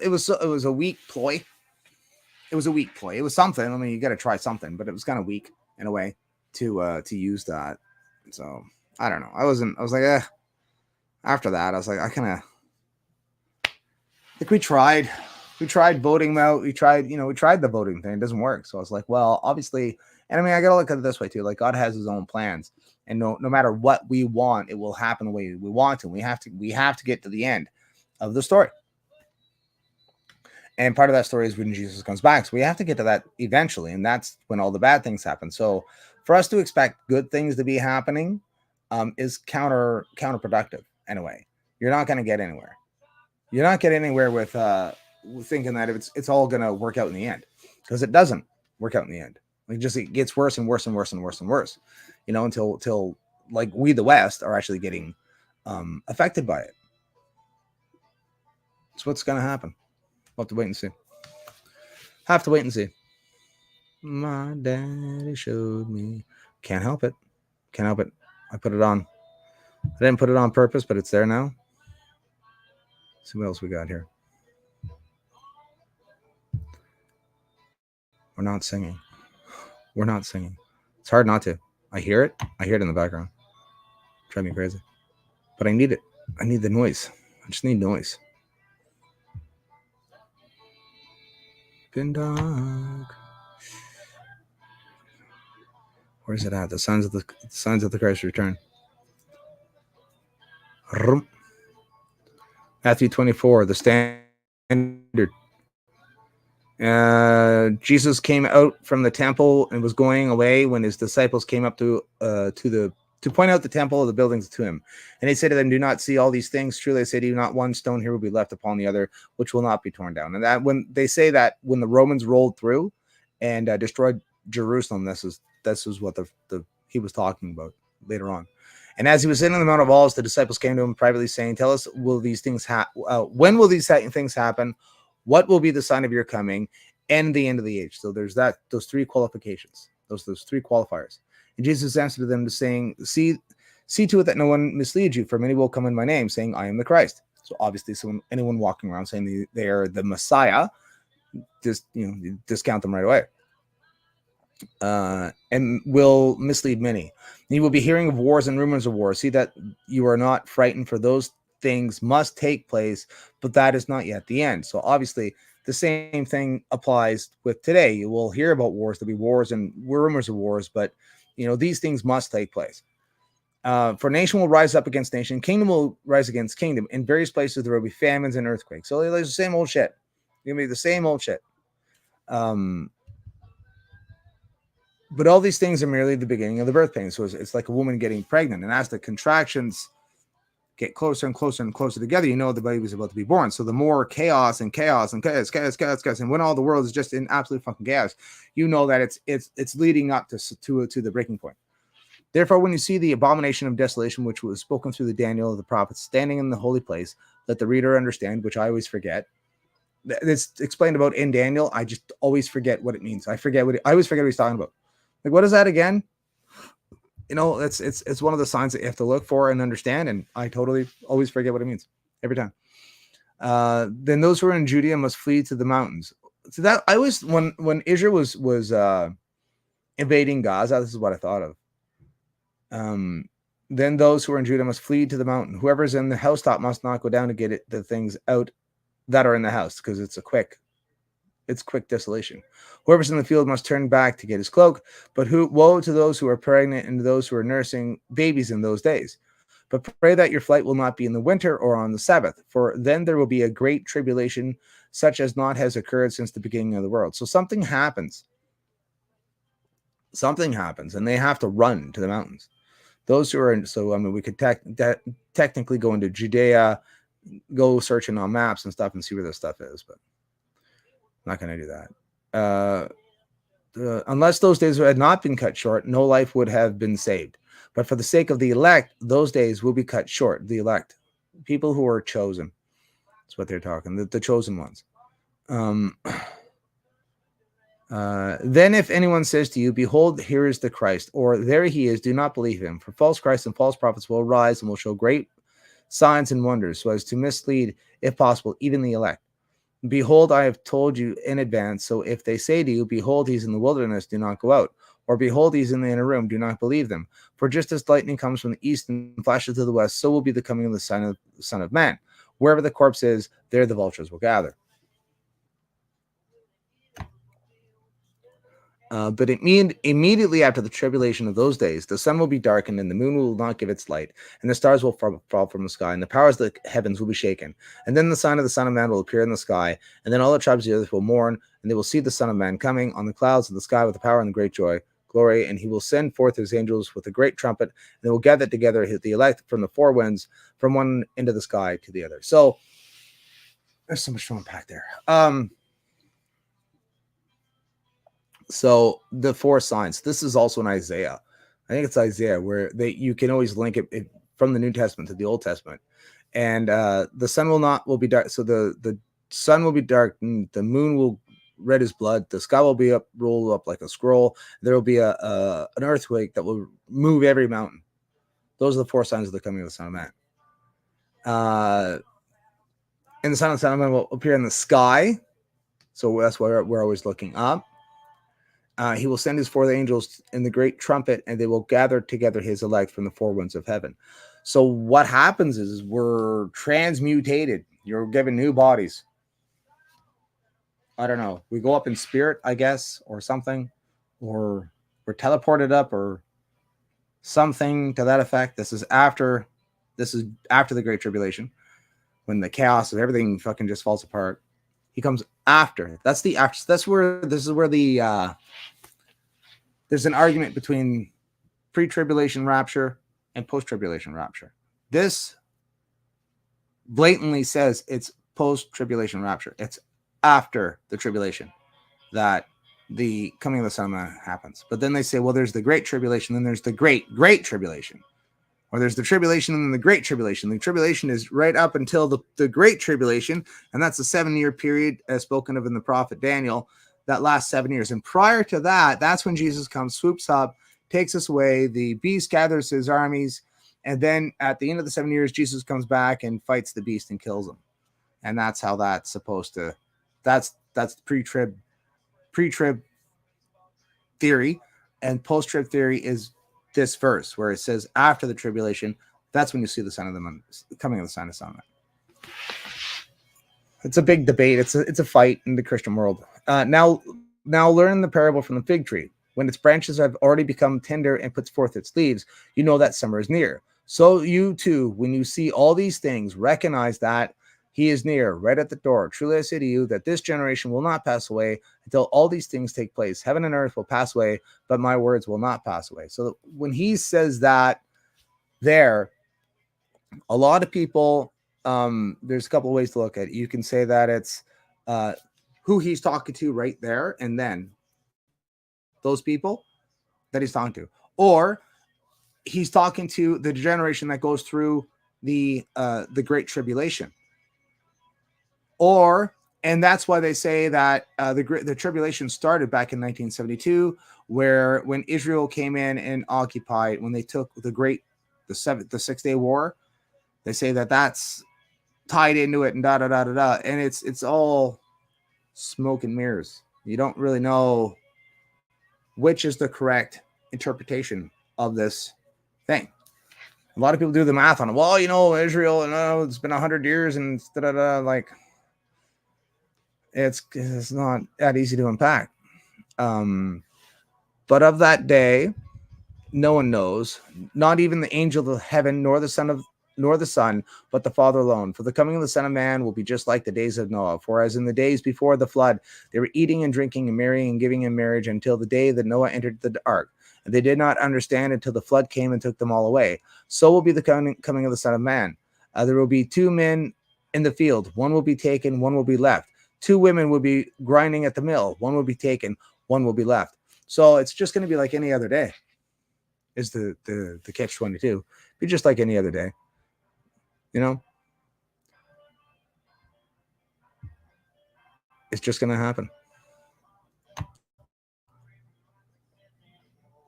S2: it was a weak ploy. It was a weak ploy. It was something. I mean, you got to try something, but it was kind of weak in a way to use that. So I don't know. I was like, after that, I was like, I think we tried voting them out. We tried the voting thing. It doesn't work. So I was like, well, obviously, and I mean, I got to look at it this way too. Like, God has his own plans, and no matter what we want, it will happen the way we want to. We have to get to the end of the story. And part of that story is when Jesus comes back. So we have to get to that eventually. And that's when all the bad things happen. So for us to expect good things to be happening is counterproductive in a way. You're not going to get anywhere. You're not getting anywhere with thinking that it's all going to work out in the end, because it doesn't work out in the end. Like, it gets worse and worse and worse and worse and worse, until like we, the West, are actually getting affected by it. That's what's going to happen. We'll have to wait and see. Have to wait and see. My daddy showed me. Can't help it. Can't help it. I put it on. I didn't put it on purpose, but it's there now. Let's see what else we got here. We're not singing. We're not singing. It's hard not to. I hear it. I hear it in the background. Drive me crazy. But I need it. I need the noise. I just need noise. Dog. Where's it at? The signs of the Christ return. Matthew 24, the standard. Jesus came out from the temple and was going away when his disciples came up to point out the temple of the buildings to him. And he said to them, do not see all these things. Truly I say to you, not one stone here will be left upon the other, which will not be torn down. And that when they say that when the Romans rolled through and destroyed Jerusalem, this is what he was talking about later on. And as he was sitting on the Mount of Olives, the disciples came to him privately saying, tell us, will these things when will these things happen? What will be the sign of your coming and the end of the age? So there's those three qualifications, those three qualifiers. And Jesus answered them to saying, see to it that no one misleads you, for many will come in my name, saying, I am the Christ. So obviously, anyone walking around saying they are the Messiah, just discount them right away. And will mislead many. You will be hearing of wars and rumors of wars. See that you are not frightened, for those things must take place, but that is not yet the end. So obviously, the same thing applies with today. You will hear about wars. There'll be wars and rumors of wars, but these things must take place. For nation will rise up against nation, kingdom will rise against kingdom. In various places there will be famines and earthquakes. So there's the same old shit. It's gonna be the same old shit. But all these things are merely the beginning of the birth pain. So it's like a woman getting pregnant, and as the contractions get closer and closer and closer together, the baby is about to be born. So the more chaos and chaos and chaos, and when all the world is just in absolute fucking chaos, that it's leading up to the breaking point. Therefore, when you see the abomination of desolation, which was spoken through the Daniel of the prophets, standing in the holy place, let the reader understand, which I always forget. It's explained about in Daniel. I just always forget what it means. I always forget what he's talking about. Like, what is that again? It's one of the signs that you have to look for and understand, and I totally always forget what it means every time. Then those who are in Judea must flee to the mountains. So that I always, when Israel was invading Gaza, this is what I thought of. Then those who are in Judah must flee to the mountain. Whoever's in the housetop must not go down to get the things out that are in the house, because it's quick desolation. Whoever's in the field must turn back to get his cloak. But woe to those who are pregnant and to those who are nursing babies in those days. But pray that your flight will not be in the winter or on the Sabbath, for then there will be a great tribulation, such as not has occurred since the beginning of the world. So something happens, and they have to run to the mountains. Those who are in, we could technically go into Judea, go searching on maps and stuff and see where this stuff is, but I'm not going to do that. Unless those days had not been cut short, no life would have been saved. But for the sake of the elect, those days will be cut short. The elect, people who are chosen. That's what they're talking, the chosen ones. Then if anyone says to you, behold, here is the Christ, or there he is, do not believe him. For false Christs and false prophets will arise and will show great signs and wonders, so as to mislead, if possible, even the elect. Behold, I have told you in advance. So if they say to you, behold, he's in the wilderness, do not go out. Or behold, he's in the inner room, do not believe them. For just as lightning comes from the east and flashes to the west, so will be the coming of the Son of Man. Wherever the corpse is, there the vultures will gather. But immediately after the tribulation of those days, the sun will be darkened, and the moon will not give its light, and the stars will fall from the sky, and the powers of the heavens will be shaken. And then the sign of the Son of Man will appear in the sky, and then all the tribes of the earth will mourn, and they will see the Son of Man coming on the clouds of the sky with the power and the great glory, and he will send forth his angels with a great trumpet, and they will gather together the elect from the four winds, from one end of the sky to the other. So there's so much to unpack there. So the four signs, this is also in Isaiah. I think it's Isaiah, where you can always link it from the New Testament to the Old Testament. And the sun will be dark. So the sun will be dark, and the moon will red as blood. The sky will be rolled up like a scroll. There will be an earthquake that will move every mountain. Those are the four signs of the coming of the Son of Man. And the Son of Man will appear in the sky. So that's why we're always looking up. He will send his four angels in the great trumpet, and they will gather together his elect from the four winds of heaven. So what happens is we're transmutated. You're given new bodies. I don't know. We go up in spirit, I guess, or something, or we're teleported up, or something to that effect. This is after the Great Tribulation, when the chaos of everything fucking just falls apart. He comes after. That's where there's an argument between pre-tribulation rapture and post-tribulation rapture. This blatantly says it's post-tribulation rapture. It's after the tribulation that the coming of the Son of Man happens. But then they say, well, there's the Great Tribulation, then there's the Great Tribulation. Or there's the tribulation and then the Great Tribulation. The tribulation is right up until the Great Tribulation, and that's the 7-year period as spoken of in the prophet Daniel, that last 7 years. And prior to that, that's when Jesus comes, swoops up, takes us away. The beast gathers his armies, and then at the end of the 7 years, Jesus comes back and fights the beast and kills him. And that's how that's supposed to. That's pre-trib theory, and post-trib theory is this verse where it says after the tribulation, that's when you see the Son of the coming of the Son of Son. It's a big debate. It's a fight in the Christian world. Now learn the parable from the fig tree. When its branches have already become tender and puts forth its leaves, you know that summer is near. So you too, when you see all these things, recognize that he is near, right at the door. Truly I say to you that this generation will not pass away until all these things take place. Heaven and earth will pass away, but my words will not pass away. So when he says that there, a lot of people, there's a couple of ways to look at it. You can say that it's who he's talking to right there, and then those people that he's talking to. Or he's talking to the generation that goes through the Great Tribulation. And that's why they say that the tribulation started back in 1972, when Israel came in and occupied, when they took the 6-day war. They say that that's tied into it and and it's all smoke and mirrors. You don't really know which is the correct interpretation of this thing. A lot of people do the math on it. Well, Israel, it's been 100 years and like. It's not that easy to unpack. But of that day, no one knows, not even the angel of heaven, nor the Son, but the Father alone. For the coming of the Son of Man will be just like the days of Noah. For as in the days before the flood, they were eating and drinking and marrying and giving in marriage until the day that Noah entered the ark. And they did not understand until the flood came and took them all away. So will be the coming of the Son of Man. There will be 2 men in the field. One will be taken, one will be left. 2 women will be grinding at the mill. One will be taken, one will be left. So it's just going to be like any other day. Is the catch-22. Be just like any other day. It's just going to happen.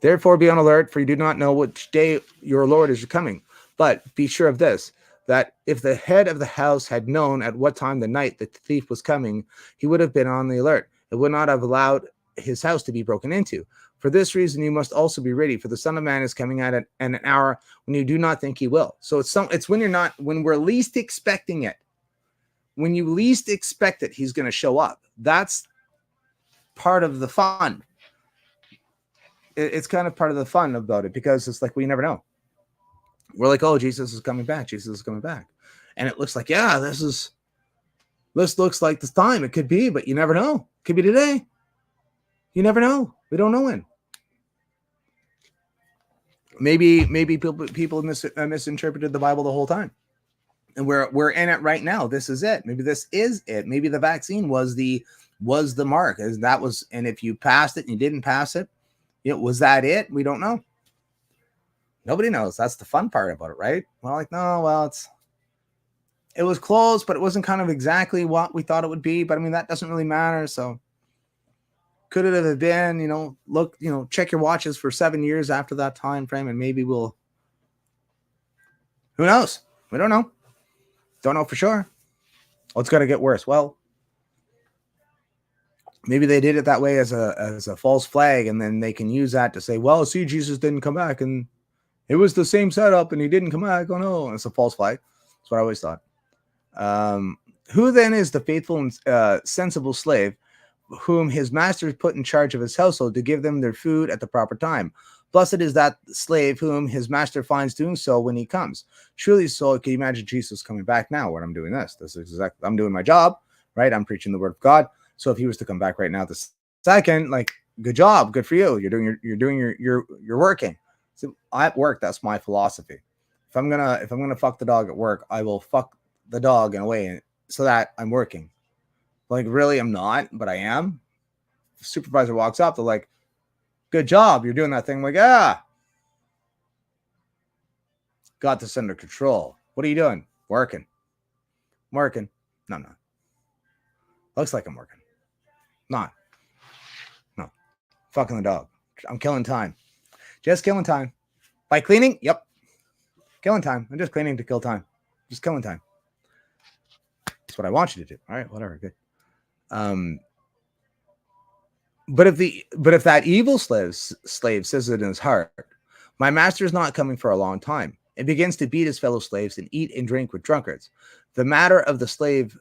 S2: Therefore be on alert, for you do not know which day your Lord is coming. But be sure of this, that if the head of the house had known at what time the night that the thief was coming, he would have been on the alert. It would not have allowed his house to be broken into. For this reason, you must also be ready, for the Son of Man is coming at an hour when you do not think he will. So it's when we're least expecting it. When you least expect it, he's going to show up. That's part of the fun. It's kind of part of the fun about it, because it's like we never know. We're like, oh, Jesus is coming back. Jesus is coming back. And it looks like, yeah, this looks like the time. It could be, but you never know. It could be today. You never know. We don't know when. Maybe people misinterpreted the Bible the whole time. And we're in it right now. This is it. Maybe this is it. Maybe the vaccine was the mark. And if you passed it and you didn't pass it, was that it? We don't know. Nobody knows. That's the fun part about it, right? It was close, but it wasn't kind of exactly what we thought it would be. But I mean, that doesn't really matter. So could it have been, check your watches for 7 years after that time frame, and maybe who knows? We don't know. Don't know for sure. Oh, it's going to get worse. Well, maybe they did it that way as a false flag, and then they can use that to say, well, see, Jesus didn't come back, and it was the same setup, and he didn't come back. Oh, no. And it's a false flag. That's what I always thought. Who then is the faithful and sensible slave whom his master put in charge of his household to give them their food at the proper time? Blessed is that slave whom his master finds doing so when he comes. Truly so, can you imagine Jesus coming back now when I'm doing this? This is exactly, I'm doing my job, right? I'm preaching the word of God. So if he was to come back right now, the second, like, good job, good for you. You're working. So at work, that's my philosophy. If I'm gonna fuck the dog at work, I will fuck the dog in a way so that I'm working. Like, really, I'm not, but I am. If the supervisor walks up, they're like, good job, you're doing that thing. I'm like, got this under control. What are you doing? Working. No. Looks like I'm working. Not. No. Fucking the dog. I'm killing time. Just killing time. By cleaning? Yep. Killing time. I'm just cleaning to kill time. Just killing time. That's what I want you to do. All right, whatever. Good. But if that evil slave says it in his heart, my master is not coming for a long time, and begins to beat his fellow slaves and eat and drink with drunkards, the master of the slave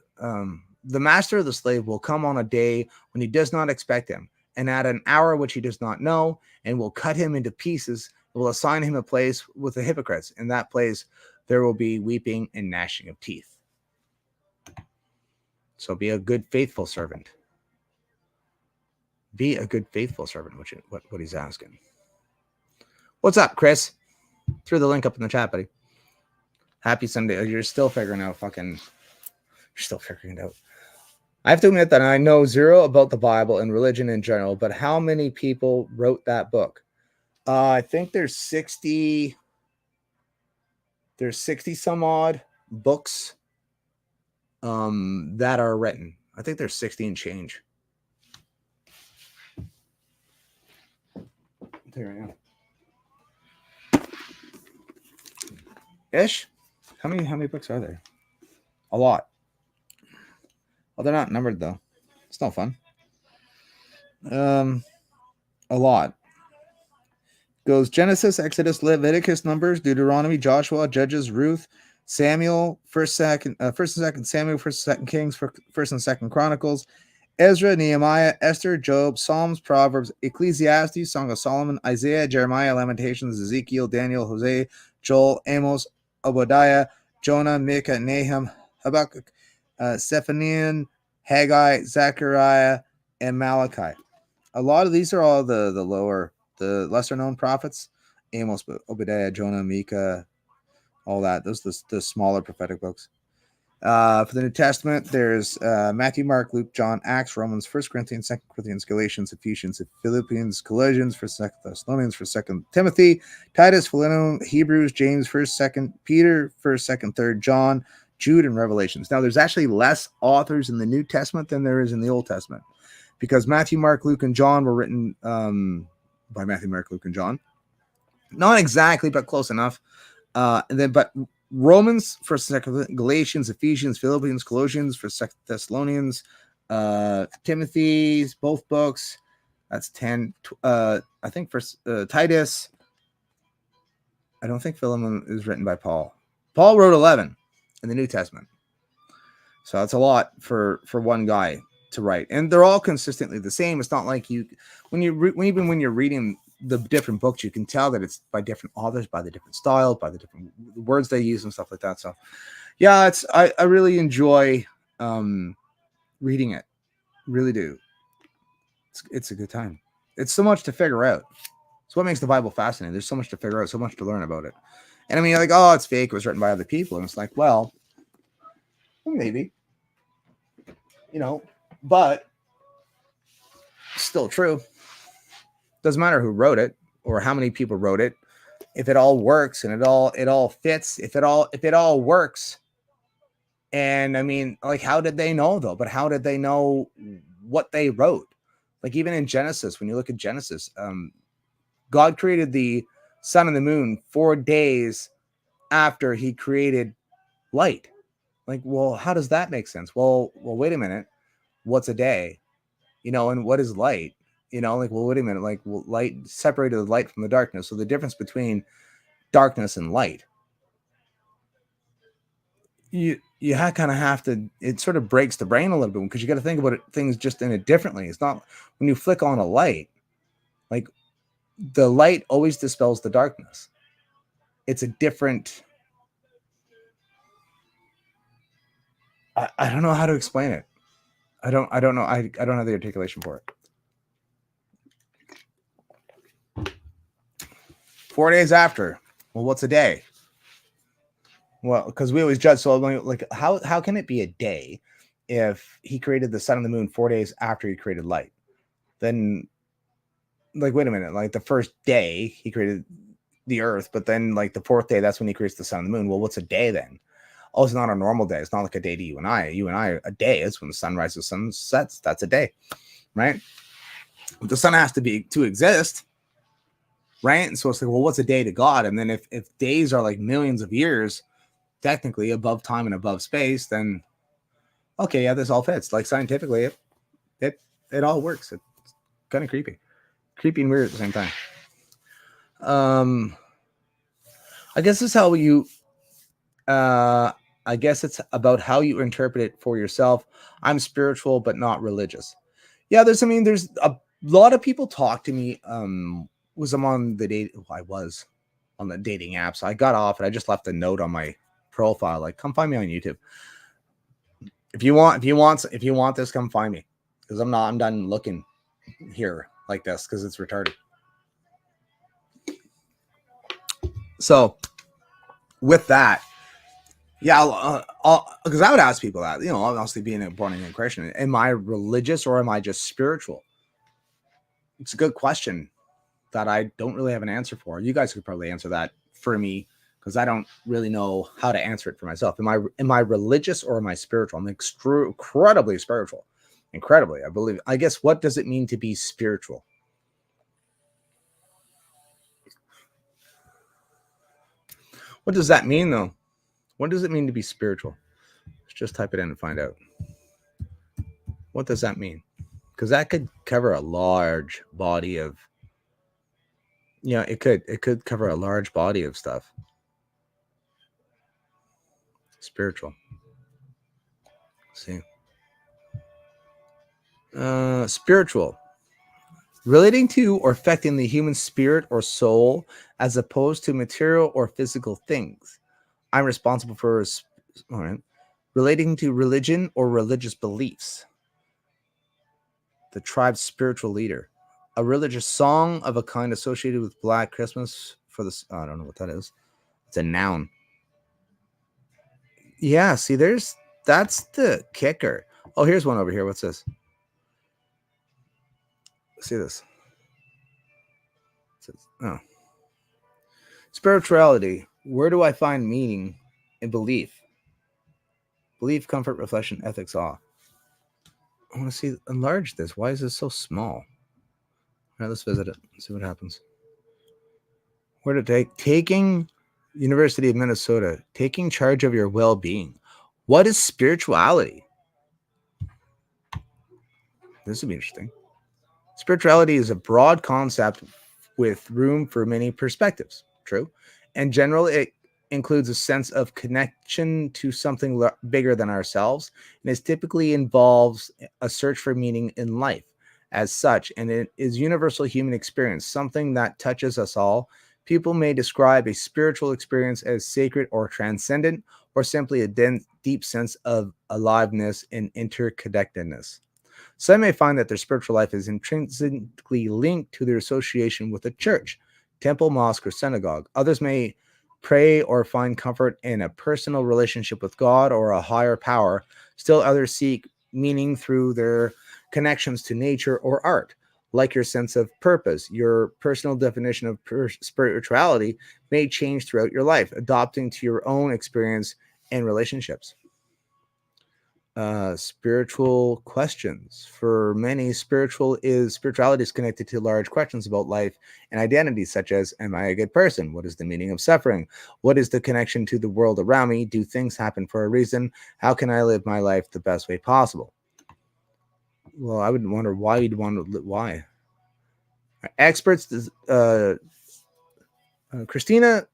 S2: will come on a day when he does not expect him, and at an hour which he does not know, and will cut him into pieces, and will assign him a place with the hypocrites. In that place there will be weeping and gnashing of teeth. So be a good, faithful servant. Be a good, faithful servant, which is what he's asking. What's up, Chris? Threw the link up in the chat, buddy. Happy Sunday. You're still figuring out You're still figuring it out. I have to admit that I know zero about the Bible and religion in general, but how many people wrote that book? I think there's 60. There's 60 some odd books that are written. I think there's 60 and change. There I am. Ish. How many books are there? A lot. Well, they're not numbered though. It's no fun. A lot. Goes Genesis, Exodus, Leviticus, Numbers, Deuteronomy, Joshua, Judges, Ruth, Samuel, First and Second Samuel, First and Second Kings, First and Second Chronicles, Ezra, Nehemiah, Esther, Job, Psalms, Proverbs, Ecclesiastes, Song of Solomon, Isaiah, Jeremiah, Lamentations, Ezekiel, Daniel, Hosea, Joel, Amos, Obadiah, Jonah, Micah, Nahum, Habakkuk, Zephaniah, Haggai, Zechariah, and Malachi. A lot of these are all the lesser known prophets. Amos, Obadiah, Jonah, Micah, all that. Those are the smaller prophetic books. For the New Testament, there's Matthew, Mark, Luke, John, Acts, Romans, 1 Corinthians, 2 Corinthians, Galatians, Ephesians, Philippians, Colossians, 1 2 Thessalonians, 1 2 Timothy, Titus, Philemon, Hebrews, James, 1 2 Peter, 1 2 3 John, Jude, and Revelations. Now, there's actually less authors in the New Testament than there is in the Old Testament, because Matthew, Mark, Luke, and John were written by Matthew, Mark, Luke, and John. Not exactly, but close enough. But Romans, 1 2 Galatians, Ephesians, Philippians, Colossians, 1 2 Thessalonians, Timothy's, both books. That's 10. I think Titus. I don't think Philemon is written by Paul. Paul wrote 11 in the New Testament. So that's a lot for one guy to write, and they're all consistently the same. It's not like when you're reading the different books, you can tell that it's by different authors, by the different styles, by the different words they use and stuff like that. So yeah, I really enjoy reading it. Really do. It's a good time. It's so much to figure out. It's what makes the Bible fascinating. There's so much to figure out, so much to learn about it. And I mean, like, oh, it's fake. It was written by other people. And it's like, well, maybe, but still true. Doesn't matter who wrote it or how many people wrote it. If it all works and it all fits, if it all works. And I mean, like, how did they know though? But how did they know what they wrote? Like, even in Genesis, when you look at Genesis, God created the sun and the moon 4 days after he created light. Like, well, how does that make sense? Well, wait a minute. What's a day? And what is light? Like, well, wait a minute. Like, well, light separated the light from the darkness. So the difference between darkness and light, you kind of have to, it sort of breaks the brain a little bit, because you got to think about things just in it differently. It's not when you flick on a light, like, the light always dispels the darkness. It's a different, I don't know how to explain it. I don't know. I don't have the articulation for it. 4 days after. Well, what's a day? Well, because we always judge. So, like, how can it be a day if he created the sun and the moon 4 days after he created light? Then, like, wait a minute. Like, the first day he created the earth, but then, like, the fourth day, that's when he creates the sun and the moon. Well, what's a day then? Oh, it's not a normal day. It's not like a day to you and I. You and I, a day is when the sun rises, sun sets. That's a day, right? But the sun has to exist. right? And so it's like, well, what's a day to God? And then if days are like millions of years, technically above time and above space, then okay, yeah, this all fits. Like scientifically, it all works. It's kind of creepy and weird at the same time. I guess it's how you. I guess it's about how you interpret it for yourself. I'm spiritual, but not religious. Yeah, there's a lot of people talk to me. I was on the dating app. So I got off and I just left a note on my profile, like, come find me on YouTube. If you want this, come find me. Because I'm done looking here like this because it's retarded. So with that, yeah, because I would ask people that, obviously being a born again Christian, am I religious or am I just spiritual? It's a good question that I don't really have an answer for. You guys could probably answer that for me because I don't really know how to answer it for myself. Am I religious or am I spiritual? I'm incredibly spiritual. Incredibly, I believe. I guess, what does it mean to be spiritual? What does that mean, though? What does it mean to be spiritual? Let's just type it in and find out. What does that mean? Because that could cover a large body of, it could cover a large body of stuff. Spiritual. Let's see. Spiritual. Relating to or affecting the human spirit or soul as opposed to material or physical things. I'm responsible for relating to religion or religious beliefs. The tribe's spiritual leader. A religious song of a kind associated with Black Christmas for this. I don't know what that is. It's a noun. Yeah, see, that's the kicker. Oh, here's one over here. What's this? See this. Oh. Spirituality. Where do I find meaning in belief? Belief, comfort, reflection, ethics, awe. I want to enlarge this. Why is this so small? All right, let's visit it. See what happens. Where to take? Taking University of Minnesota. Taking charge of your well-being. What is spirituality? This would be interesting. Spirituality is a broad concept with room for many perspectives. True. In general, it includes a sense of connection to something bigger than ourselves, and it typically involves a search for meaning in life as such, and it is universal human experience, something that touches us all. People may describe a spiritual experience as sacred or transcendent, or simply a deep sense of aliveness and interconnectedness. Some may find that their spiritual life is intrinsically linked to their association with a church, temple, mosque, or synagogue. Others may pray or find comfort in a personal relationship with God or a higher power. Still others seek meaning through their connections to nature or art. Like your sense of purpose, your personal definition of spirituality may change throughout your life, adapting to your own experience and relationships. Spiritual questions. For many, spirituality is connected to large questions about life and identity, such as, am I a good person? What is the meaning of suffering? What is the connection to the world around me? Do things happen for a reason? How can I live my life the best way possible? Well, I would wonder why you'd want to why. Experts, Christina,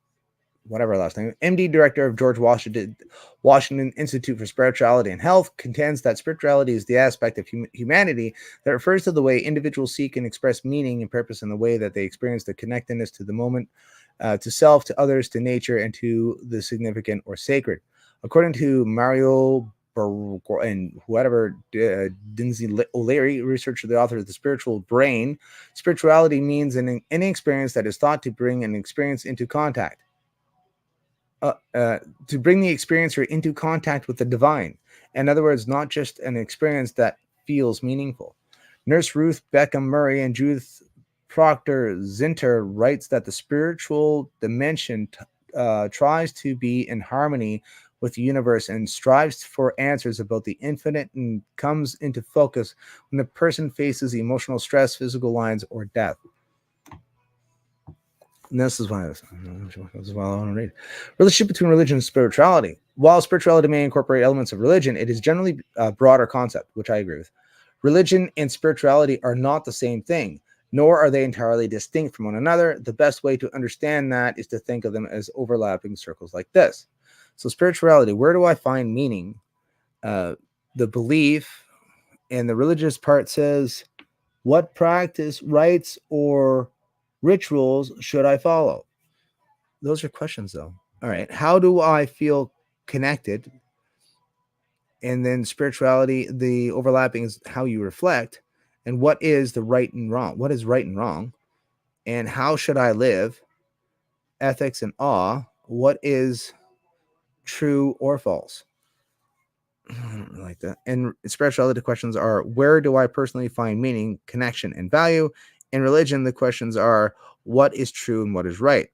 S2: whatever her last name, MD, director of George Washington Institute for Spirituality and Health, contends that spirituality is the aspect of humanity that refers to the way individuals seek and express meaning and purpose in the way that they experience the connectedness to the moment, to self, to others, to nature, and to the significant or sacred. According to Mario and whatever Dinsley O'Leary, researcher, the author of The Spiritual Brain, spirituality means any experience that is thought to bring an experience into contact. To bring the experiencer into contact with the divine. In other words, not just an experience that feels meaningful. Nurse Ruth Beckham Murray and Judith Proctor Zinter writes that the spiritual dimension tries to be in harmony with the universe and strives for answers about the infinite and comes into focus when the person faces emotional stress, physical lines, or death. And this is why I want to read. Relationship between religion and spirituality. While spirituality may incorporate elements of religion, it is generally a broader concept, which I agree with. Religion and spirituality are not the same thing, nor are they entirely distinct from one another. The best way to understand that is to think of them as overlapping circles like this. So spirituality, where do I find meaning? The belief, and the religious part says, what practice, rites, or rituals should I follow? Those are questions, though. All right. How do I feel connected? And then spirituality, the overlapping is how you reflect. And what is the right and wrong? What is right and wrong? And how should I live? Ethics and awe. What is true or false? I don't really like that. And spirituality questions are, where do I personally find meaning, connection, and value? In religion, the questions are, what is true and what is right?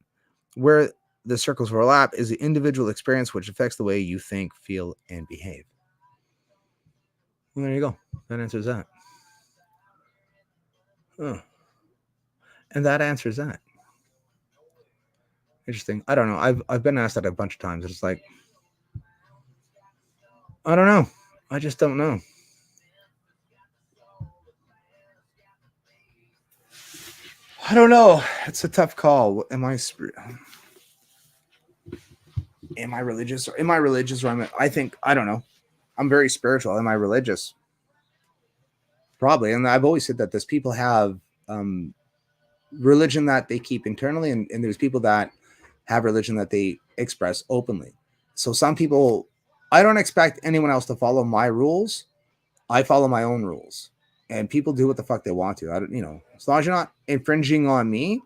S2: Where the circles overlap is the individual experience, which affects the way you think, feel, and behave. Well, there you go. That answers that. Oh. And that answers that. Interesting. I don't know. I've been asked that a bunch of times. It's like, I don't know. I just don't know. I don't know. It's a tough call. Am I religious? Or am I religious? Or I think, I don't know. I'm very spiritual. Am I religious? Probably. And I've always said that there's people have religion that they keep internally, and there's people that have religion that they express openly. So some people, I don't expect anyone else to follow my rules. I follow my own rules. And people do what the fuck they want to. I don't, as long as you're not infringing on me,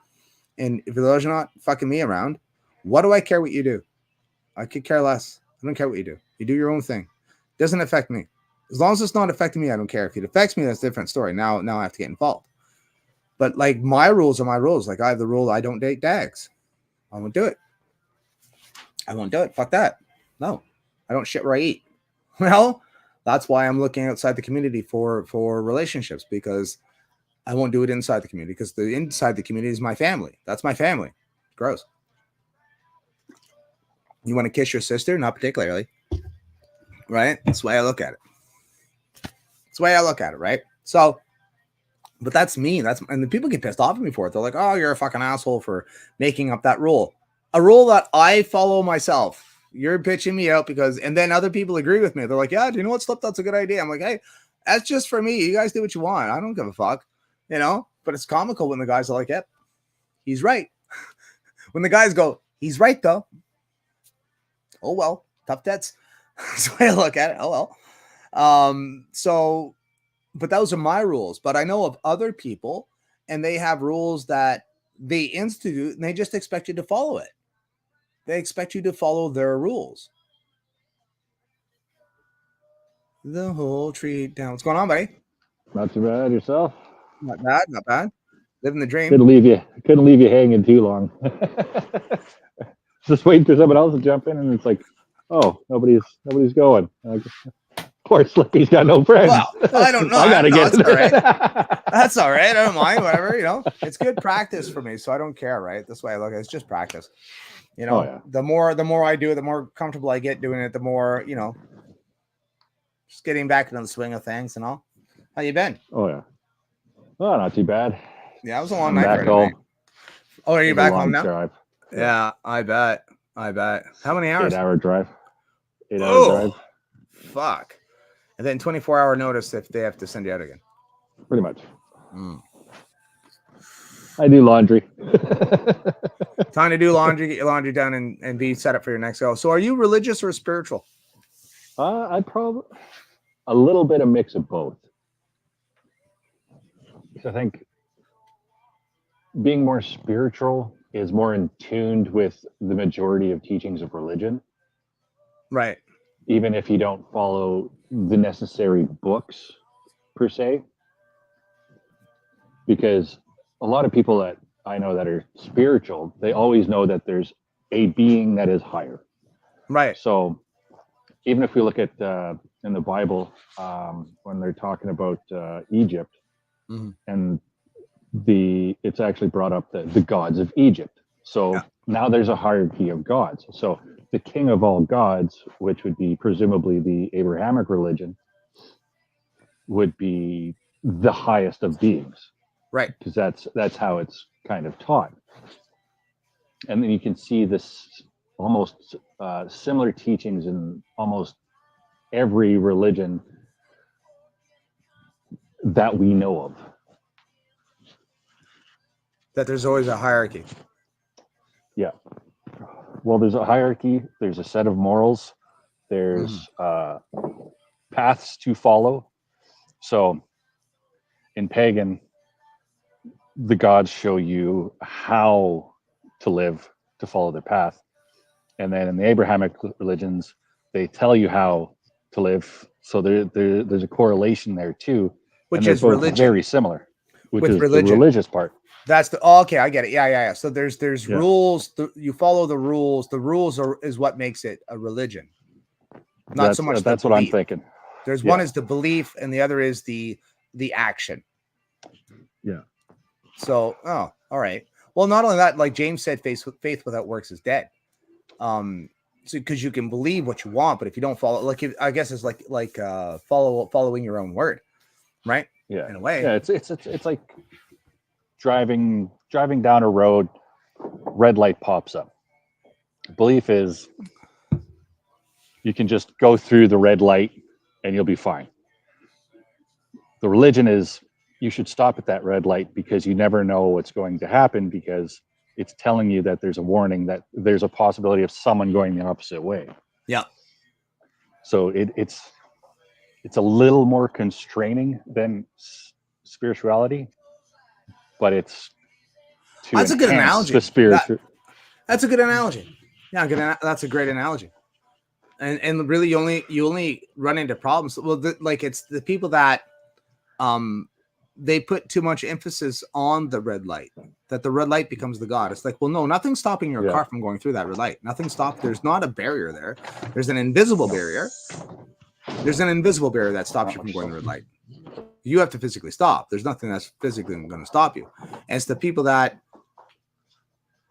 S2: and if you're not fucking me around, what do I care what you do? I could care less. I don't care what you do. You do your own thing. It doesn't affect me. As long as it's not affecting me, I don't care. If it affects me, that's a different story. Now I have to get involved. But like, my rules are my rules. Like, I have the rule I don't date dags. I won't do it. I won't do it. Fuck that. No, I don't shit where I eat. Well, that's why I'm looking outside the community for relationships, because I won't do it inside the community, because the inside the community is my family. That's my family. Gross. You want to kiss your sister? Not particularly. Right? That's the way I look at it. That's the way I look at it, right? So, but that's me. And the people get pissed off at me for it. They're like, oh, you're a fucking asshole for making up that rule. A rule that I follow myself. You're pitching me out because, and then other people agree with me. They're like, yeah, do you know what, Slip? That's a good idea. I'm like, hey, that's just for me. You guys do what you want. I don't give a fuck, but it's comical when the guys are like, yep, he's right. When the guys go, he's right though. Oh, well, tough tits. That's the way I look at it. Oh, well. But those are my rules, but I know of other people and they have rules that they institute and they just expect you to follow it. They expect you to follow their rules. The whole tree down. What's going on, buddy?
S21: Not too bad. Yourself?
S2: Not bad. Not bad. Living the dream.
S21: Couldn't leave you hanging too long. Just waiting for someone else to jump in, and it's like, oh, nobody's going. Poor Slippy's got no friends.
S2: Well, I don't know.
S21: I gotta get
S2: that's all right. That's all right. I don't mind. Whatever. It's good practice for me, so I don't care. Right? This way I look at it. It's just practice. The more I do it, the more comfortable I get doing it, the more, just getting back into the swing of things and all. How you been?
S21: Oh, yeah. Oh, not too bad.
S2: Yeah, it was a long night.
S21: Back home.
S2: Oh, are you back home now?
S21: Drive.
S2: Yeah, I bet. How many hours?
S21: 8-hour drive. 8-hour drive.
S2: Fuck. And then 24-hour notice if they have to send you out again.
S21: Pretty much. I do laundry.
S2: Time to do laundry, get your laundry done, and be set up for your next go. So are you religious or spiritual?
S21: I probably a little bit of mix of both. I think being more spiritual is more in tune with the majority of teachings of religion.
S2: Right.
S21: Even if you don't follow the necessary books per se. Because a lot of people that I know that are spiritual, they always know that there's a being that is higher.
S2: Right.
S21: So even if we look at in the Bible, when they're talking about Egypt, and it's actually brought up the gods of Egypt. So now there's a hierarchy of gods. So the king of all gods, which would be presumably the Abrahamic religion, would be the highest of beings.
S2: Right.
S21: Because that's how it's kind of taught. And then you can see this almost similar teachings in almost every religion that we know of.
S2: That there's always a hierarchy.
S21: Yeah. Well, there's a hierarchy, there's a set of morals, there's paths to follow. So in pagan, the gods show you how to live, to follow their path. And then in the Abrahamic religions, they tell you how to live. So there's a correlation there too.
S2: Which
S21: and
S2: is
S21: both
S2: religion.
S21: very similar, which
S2: With
S21: is
S2: religion.
S21: the religious part.
S2: That's the okay. I get it. Yeah. So there's rules. You follow the rules. The rules is what makes it a religion. Not so much.
S21: That's what I'm thinking.
S2: There's one is the belief, and the other is the action.
S21: Yeah.
S2: So all right. Well, not only that, like James said, faith without works is dead. So because you can believe what you want, but if you don't follow, I guess it's like following your own word, right?
S21: Yeah.
S2: In a way.
S21: Yeah. It's like driving down a road, red light pops up. Belief is you can just go through the red light and you'll be fine. The religion is you should stop at that red light because you never know what's going to happen, because it's telling you that there's a warning, that there's a possibility of someone going the opposite way.
S2: Yeah.
S21: So it's a little more constraining than spirituality, but it's
S2: that's a good analogy.
S21: The spirit.
S2: That's a good analogy. Yeah, that's a great analogy. And really, you only run into problems. Well, it's the people that they put too much emphasis on the red light, that the red light becomes the God. It's like, well, no, nothing's stopping your car from going through that red light. Nothing stopped. There's not a barrier there. There's an invisible barrier. There's an invisible barrier that stops you from going the red light. You have to physically stop. There's nothing that's physically going to stop you. And it's the people that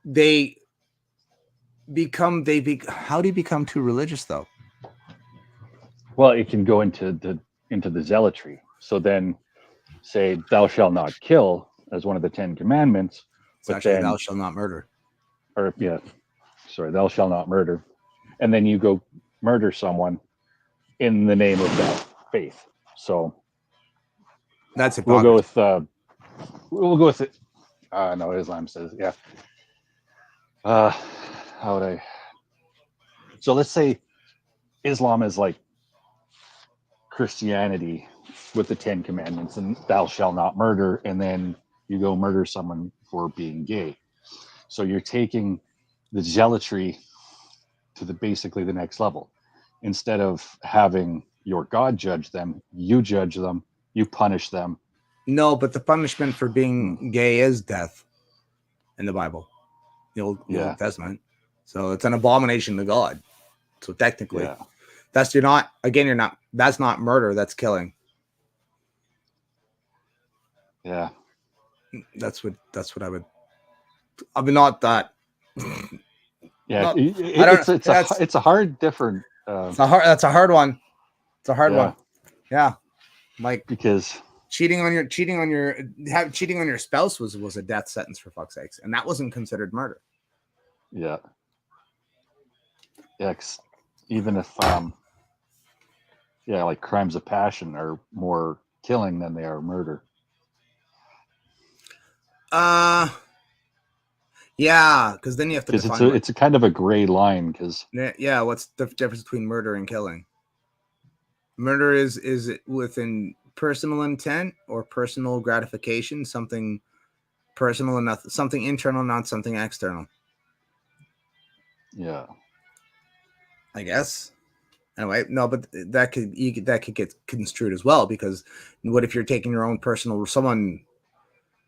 S2: how do you become too religious though?
S21: Well, it can go into the zealotry. So then say thou shalt not kill as one of the 10 commandments.
S2: It's actually thou shalt not murder.
S21: Or thou shalt not murder. And then you go murder someone in the name of that faith. So
S2: that's it.
S21: We'll go with it. No, Islam says, yeah. How would I? So let's say Islam is like Christianity with the 10 commandments and thou shalt not murder, and then you go murder someone for being gay. So you're taking the zealotry to basically the next level. Instead of having your God judge them, you judge them, you punish them.
S2: No, but the punishment for being gay is death in the Bible, the Old Testament. So it's an abomination to God. So technically, that's not murder, that's killing.
S21: Yeah.
S2: That's what I would. I mean, not that.
S21: Yeah, it's a hard different.
S2: That's a hard one. It's a hard one. Yeah, like
S21: because
S2: cheating on your spouse was a death sentence, for fuck's sakes, and that wasn't considered murder.
S21: Yeah. Yeah, even if like crimes of passion are more killing than they are murder.
S2: Yeah, because then you have to define
S21: it's a kind of a gray line, because
S2: what's the difference between murder and killing? Murder is it within personal intent or personal gratification, something personal and not something internal, not something external.
S21: Yeah,
S2: I guess. Anyway, no, but that could get construed as well, because what if you're taking your own personal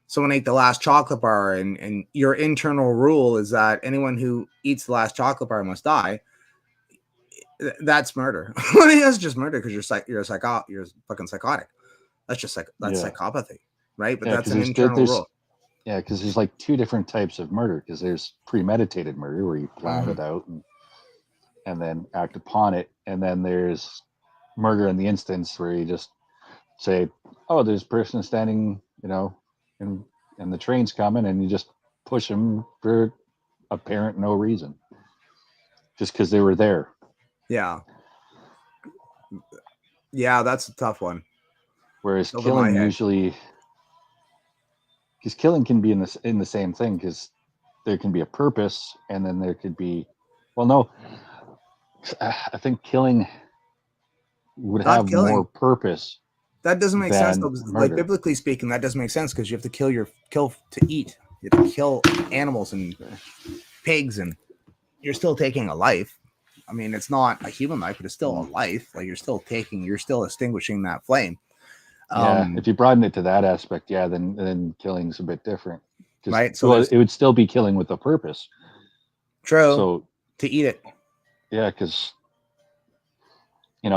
S2: someone ate the last chocolate bar and your internal rule is that anyone who eats the last chocolate bar must die. That's murder. I mean, that's just murder because you're fucking psychotic. That's just psychopathy, right? But that's an internal rule.
S21: Yeah, because there's like two different types of murder. Because there's premeditated murder where you plan it out and then act upon it, and then there's murder in the instance where you just say, "Oh, there's a person standing, and the train's coming," and you just push them for apparent no reason, just because they were there.
S2: Yeah. Yeah, that's a tough one.
S21: Whereas
S2: Over my
S21: killing
S2: head.
S21: usually, because killing can be in the same thing, because there can be a purpose, and then there could be, well, no, I think killing would
S2: Not
S21: have
S2: killing.
S21: more purpose.
S2: That doesn't make sense.
S21: than
S2: Though. Like
S21: murder.
S2: biblically speaking, that doesn't make sense because you have to kill to eat. You have to kill animals and pigs, and you're still taking a life. I mean, it's not a human life, but it's still a life. Like you're still extinguishing that flame.
S21: Yeah, if you broaden it to that aspect, yeah, then killing's a bit different.
S2: Right, so
S21: well,
S2: there's-
S21: it would still be killing with a purpose.
S2: True.
S21: So
S2: to eat it.
S21: Yeah, because you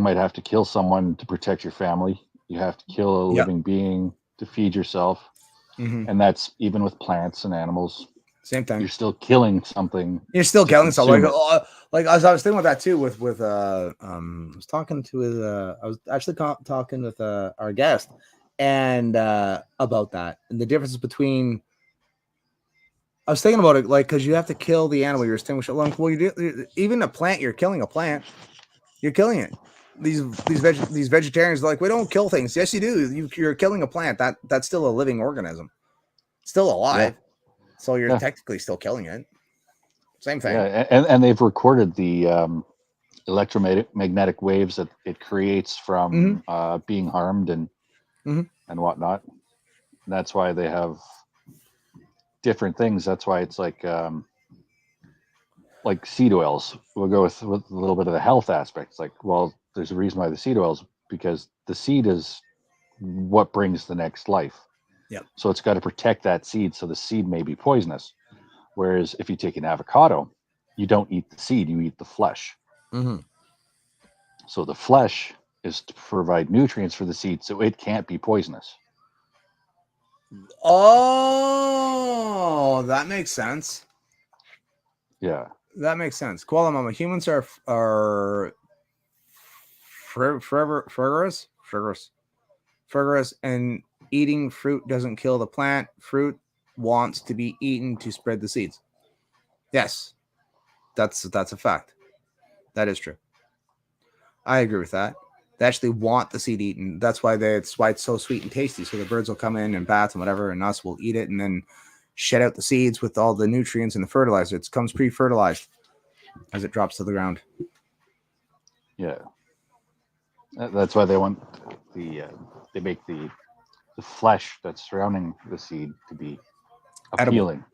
S21: might have to kill someone to protect your family. You have to kill a
S2: Yep.
S21: living being to feed yourself,
S2: Mhm.
S21: and that's even with plants and animals.
S2: Same thing.
S21: You're still killing something.
S2: You're still
S21: to
S2: killing someone.
S21: consume it.
S2: Like I was thinking about that too. I was talking to I was actually talking with our guest and about that and the difference between. I was thinking about it, like because you have to kill the animal, you're extinguishing. Well, you do even a plant. You're killing a plant. You're killing it. These vegetarians are like, we don't kill things. Yes, you do. You're killing a plant. That's still a living organism, still alive. So you're technically still killing it. Same thing.
S21: Yeah, and they've recorded the electromagnetic waves that it creates from being harmed and whatnot. And that's why they have different things. That's why it's like seed oils. We'll go with a little bit of the health aspects. Like, well, there's a reason why the seed oils, because the seed is what brings the next life.
S2: Yeah.
S21: So it's got to protect that seed. So the seed may be poisonous. Whereas if you take an avocado, you don't eat the seed, you eat the flesh.
S2: Mm-hmm.
S21: So the flesh is to provide nutrients for the seed, so it can't be poisonous.
S2: Oh, that makes sense.
S21: Yeah.
S2: That makes sense. Koala Mama, humans are frivorous, and eating fruit doesn't kill the plant. Fruit wants to be eaten to spread the seeds. Yes, that's a fact. That is true. I agree with that. They actually want the seed eaten. That's why it's so sweet and tasty. So the birds will come in and bats and whatever, and us will eat it and then shed out the seeds with all the nutrients and the fertilizer. It comes pre-fertilized as it drops to the ground.
S21: Yeah. That's why they want they make the flesh that's surrounding the seed to be appealing.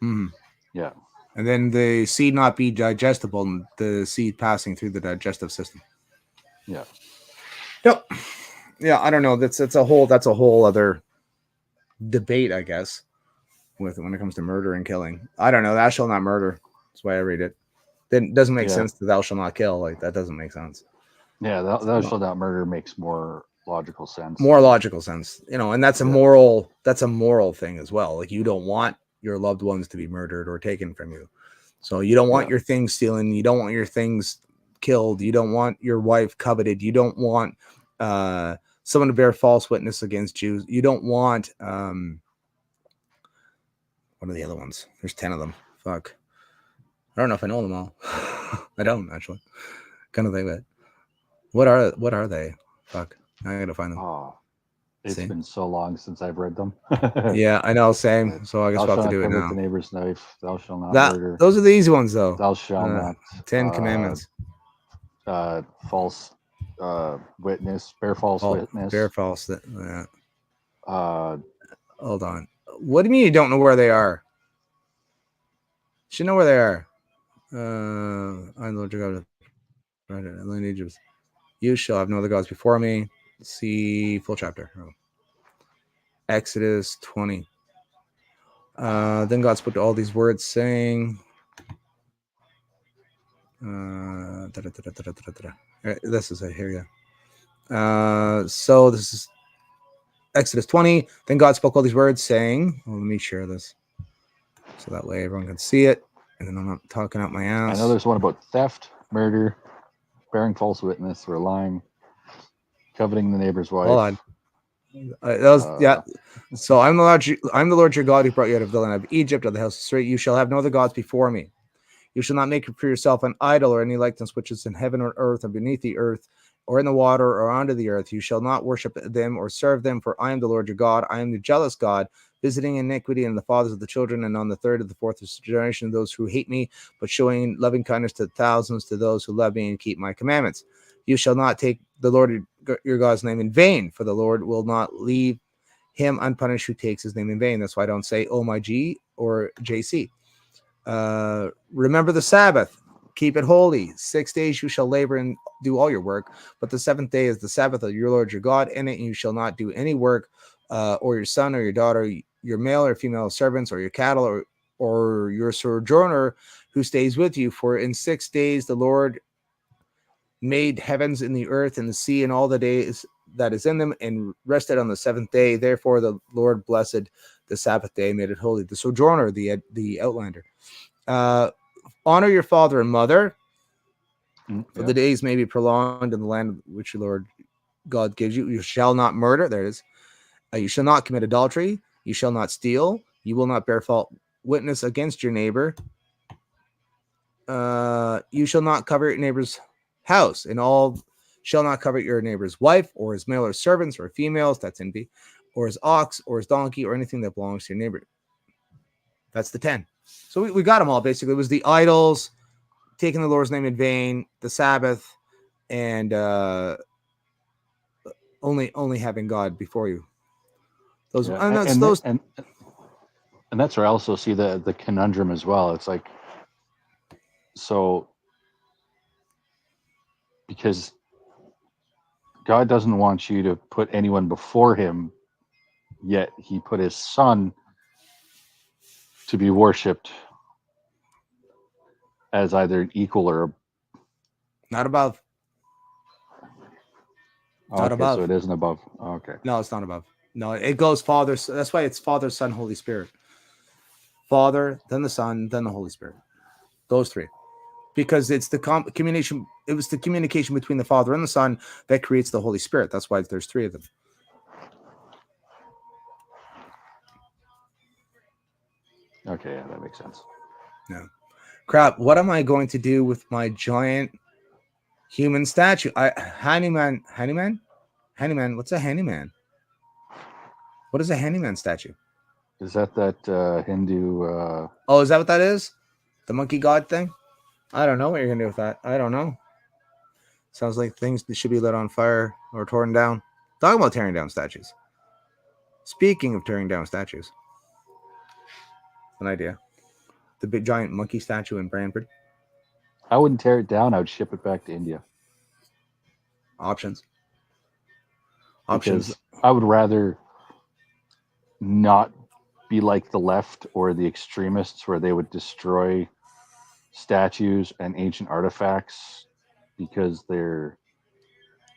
S2: Mm-hmm.
S21: Yeah.
S2: And then the seed not be digestible, and the seed passing through the digestive system.
S21: Yeah.
S2: Yep. Yeah, I don't know. That's a whole other debate, I guess, when it comes to murder and killing. I don't know. Thou shall not murder. That's why I read it. Then it doesn't make sense that thou shall not kill. Like that doesn't make sense.
S21: Yeah, thou shall not murder makes more logical sense.
S2: More logical sense, and that's a moral. That's a moral thing as well. Like you don't want your loved ones to be murdered or taken from you, so you don't want your things stolen. You don't want your things killed. You don't want your wife coveted. You don't want someone to bear false witness against you. You don't want what are the other ones? There's 10 of them. Fuck, I don't know if I know them all. I don't actually. Kind of think that. What are they? Fuck, I gotta find them.
S21: Oh, it's been so long since I've read them.
S2: Yeah, I know. Same. So I guess we'll have to do it now.
S21: The neighbor's knife. Thou shalt not murder.
S2: Those are the easy ones, though.
S21: Thou shalt not.
S2: 10 Commandments.
S21: False witness. Bear false witness.
S2: Bear false. Yeah.
S21: Hold
S2: on. What do you mean you don't know where they are? You should know where they are. I know your God. You shall have no other gods before me. See full chapter. Exodus 20. Then God spoke to all these words, saying, this is it. Here we go. So this is Exodus 20. Then God spoke all these words, saying, let me share this so that way everyone can see it. And then I'm not talking out my ass.
S21: I know there's one about theft, murder, bearing false witness, or lying, coveting the neighbor's wife.
S2: Hold on. That was, yeah. So I'm the Lord your God who brought you out of the land of Egypt, of the house of Israel. You shall have no other gods before me. You shall not make for yourself an idol or any likeness which is in heaven or earth or beneath the earth or in the water or under the earth. You shall not worship them or serve them, for I am the Lord your God. I am the jealous God, visiting iniquity in the fathers of the children and on the third of the fourth generation of those who hate me, but showing loving kindness to thousands to those who love me and keep my commandments. You shall not take the Lord your God's name in vain, for the Lord will not leave him unpunished who takes his name in vain. That's why I don't say, oh my G or JC. Remember the Sabbath, keep it holy. 6 days you shall labor and do all your work, but the seventh day is the Sabbath of your Lord your God. In it you shall not do any work, or your son or your daughter, your male or female servants, or your cattle, or your sojourner who stays with you. For in 6 days the Lord made heavens and the earth and the sea and all the days that is in them, and rested on the seventh day. Therefore the Lord blessed the Sabbath day, made it holy. The sojourner, the outlander. Honor your father and mother, for the days may be prolonged in the land which your Lord God gives you. You shall not murder. There it is. You shall not commit adultery. You shall not steal. You will not bear false witness against your neighbor. You shall not covet your neighbor's house, and all shall not covet your neighbor's wife, or his male or servants, or females, that's envy, or his ox, or his donkey, or anything that belongs to your neighbor. That's the 10. So we got them all, basically. It was the idols, taking the Lord's name in vain, the Sabbath, and only having God before you. Those,
S21: and that's where I also see the conundrum as well. It's like, so because God doesn't want you to put anyone before him, yet he put his son to be worshipped as either equal or
S2: not above. Not above.
S21: So it isn't above. Okay.
S2: No, it's not above. No, it goes Father. That's why it's Father, Son, Holy Spirit. Father, then the Son, then the Holy Spirit. Those three. Because it's the communication. It was the communication between the Father and the Son that creates the Holy Spirit. That's why there's three of them.
S21: Okay, yeah, that makes sense.
S2: No. Crap, what am I going to do with my giant human statue? Handyman, what's a handyman? What is a handyman statue?
S21: Is that Hindu?
S2: Oh, is that what that is? The monkey god thing? I don't know what you're gonna do with that. I don't know. Sounds like things that should be lit on fire or torn down. Talking about tearing down statues. Speaking of tearing down statues, an idea. The big giant monkey statue in Brantford.
S21: I wouldn't tear it down. I would ship it back to India.
S2: Options.
S21: Because I would rather not be like the left or the extremists where they would destroy statues and ancient artifacts because they're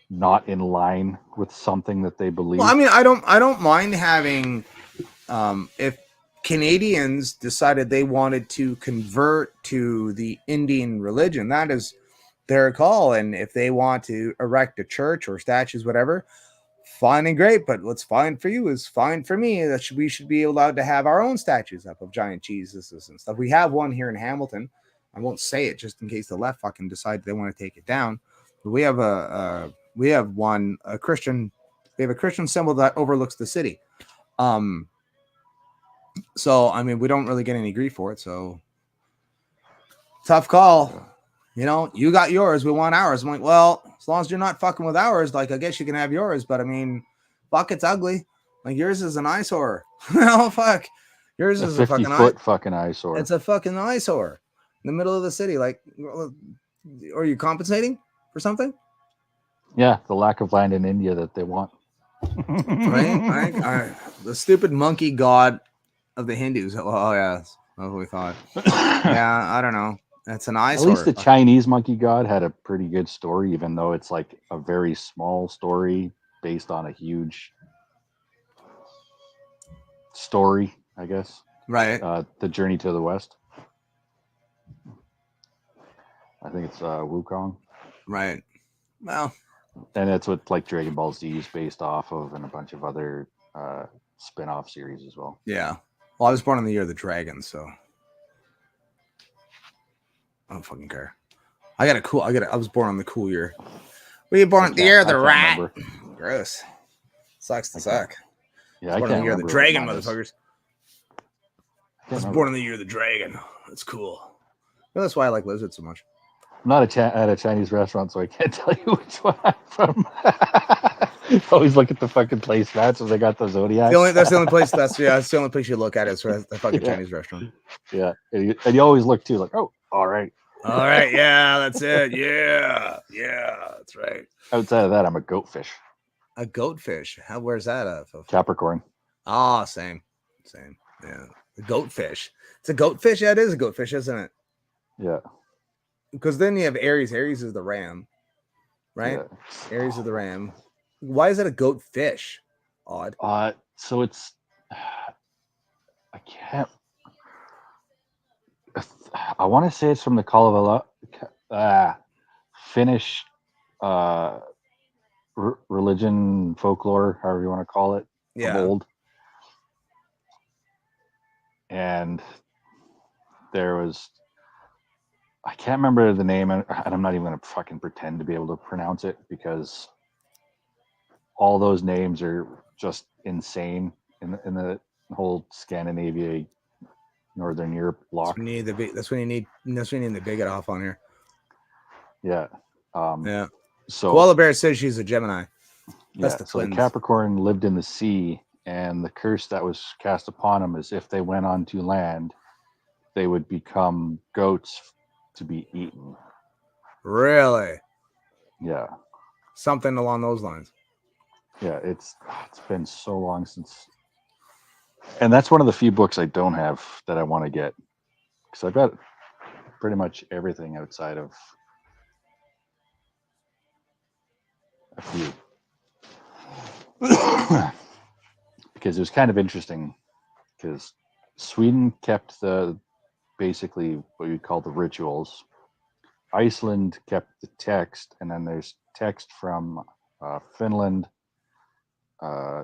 S21: not in line with something that they believe.
S2: Well, I mean, I don't mind having if Canadians decided they wanted to convert to the Indian religion, that is their call. And if they want to erect a church or statues, whatever, fine and great. But what's fine for you is fine for me. We should be allowed to have our own statues up of giant Jesuses and stuff. We have one here in Hamilton. I won't say it just in case the left fucking decide they want to take it down. But we have a Christian symbol that overlooks the city. So, I mean, we don't really get any grief for it. So, tough call. You know, you got yours. We want ours. I'm like, well, as long as you're not fucking with ours, like, I guess you can have yours. But, I mean, fuck, it's ugly. Like, yours is an eyesore. Oh, fuck. Yours is a fucking
S21: 50-foot fucking eyesore.
S2: It's a fucking eyesore in the middle of the city. Like, are you compensating for something?
S21: Yeah, the lack of land in India that they want.
S2: Right? The stupid monkey god of the Hindus. Oh yeah, that's what we thought. Yeah, I don't know. That's an eyesore.
S21: At least the Chinese monkey god had a pretty good story, even though it's like a very small story based on a huge story, I guess.
S2: Right.
S21: The Journey to the West. I think it's Wukong.
S2: Right. Well,
S21: and that's what like Dragon Ball Z is based off of, and a bunch of other spin-off series as well.
S2: yeah. Well, I was born in the year of the dragon, so I don't fucking care. I was born on the cool year. Were you born at the year of the rat?
S21: Remember.
S2: Gross. Sucks to suck.
S21: Yeah,
S2: I was born in the year of the dragon,
S21: remember what mine is.
S2: motherfuckers. I was born in the year of the dragon. That's cool. Well, that's why I like lizards so much.
S21: I'm not at a Chinese restaurant, so I can't tell you which one I'm from. Always look at the fucking placemats when they got the zodiac.
S2: That's the only place. That's the only place you look at is the fucking Chinese restaurant.
S21: Yeah, and you always look too, like, oh, all right.
S2: All right, yeah, that's it. Yeah, that's right.
S21: Outside of that, I'm a goatfish.
S2: A goatfish. Where's that at?
S21: Capricorn.
S2: Ah, same. Yeah, the goatfish. It's a goatfish. Yeah, it is a goatfish, isn't it?
S21: Yeah.
S2: Because then you have Aries. Aries is the ram, right?
S21: Yeah.
S2: Aries is the ram. Why is it a goatfish? Odd.
S21: So it's I can't. I want to say it's from the Kalevala, Finnish religion, folklore, however you want to call it.
S2: Yeah.
S21: Old. And there was, I can't remember the name, and I'm not even going to fucking pretend to be able to pronounce it because all those names are just insane in the whole Scandinavia, Northern Europe block.
S2: That's when you need the bigot off on here.
S21: Yeah.
S2: Yeah.
S21: So
S2: Koala Bear says she's a Gemini. That's the
S21: so
S2: twins.
S21: Capricorn lived in the sea, and the curse that was cast upon them is if they went onto land, they would become goats to be eaten.
S2: Really?
S21: Yeah.
S2: Something along those lines.
S21: Yeah, it's been so long since, and that's one of the few books I don't have that I want to get, because I've got pretty much everything outside of a few. Because it was kind of interesting, because Sweden kept basically what you'd call the rituals. Iceland kept the text, and then there's text from Finland,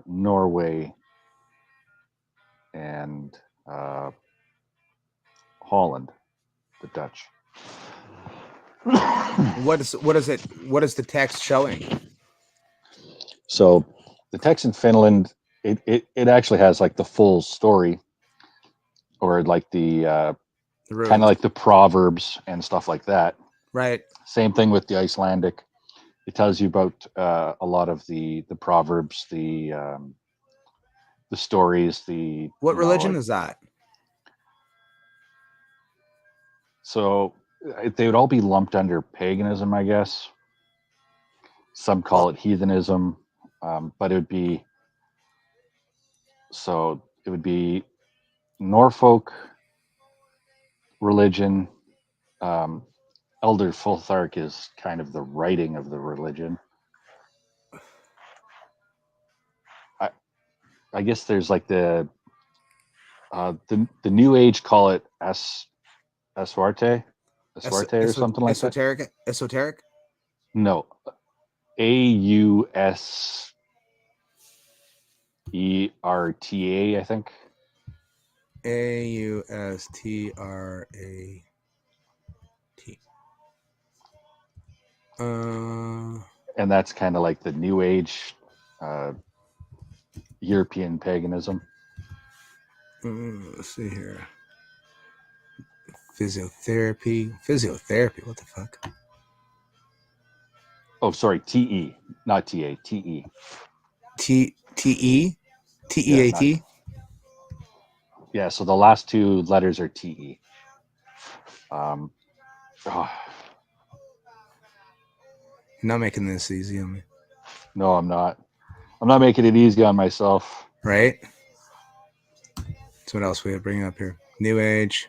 S21: Norway, and Holland, the Dutch.
S2: What is the text showing?
S21: So the text in Finland, it actually has like the full story, or like the kind of like the proverbs and stuff like that.
S2: Right.
S21: Same thing with the Icelandic. It tells you about a lot of the proverbs, the stories,
S2: What religion is that?
S21: So they would all be lumped under paganism, I guess. Some call it heathenism, but it would be Norfolk religion. Elder Fulthark is kind of the writing of the religion. I guess there's like the New Age call it Aswarte or something like that.
S2: Esoteric?
S21: No, AUSERTA, I think.
S2: AUSTRAT.
S21: And that's kind of like the New Age European paganism.
S2: Let's see here. Physiotherapy. What the fuck?
S21: Oh, sorry. TE, not TA. TE.
S2: TEAT.
S21: Yeah. So the last two letters are TE.
S2: You're not making this easy on me.
S21: No, I'm not. I'm not making it easy on myself.
S2: Right? So what else we have bringing up here? New Age.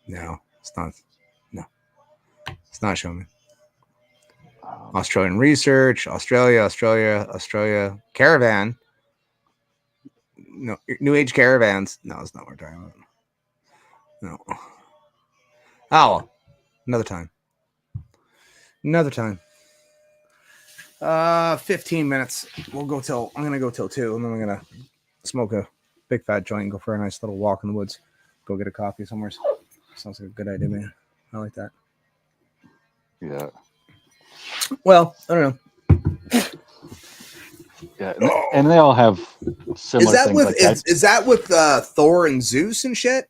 S2: No, it's not. No, it's not showing me. Australian research. Australia. Caravan. No, New Age caravans. No, it's not what we're talking about. No. Oh, another time. Another time. 15 minutes. I'm gonna go till 2, and then we're gonna smoke a big fat joint and go for a nice little walk in the woods. Go get a coffee somewhere. Sounds like a good idea, man. I like that.
S21: Yeah.
S2: Well, I don't know.
S21: Yeah, and they all have similar
S2: Is that
S21: things
S2: with
S21: like that.
S2: is that with Thor and Zeus and shit?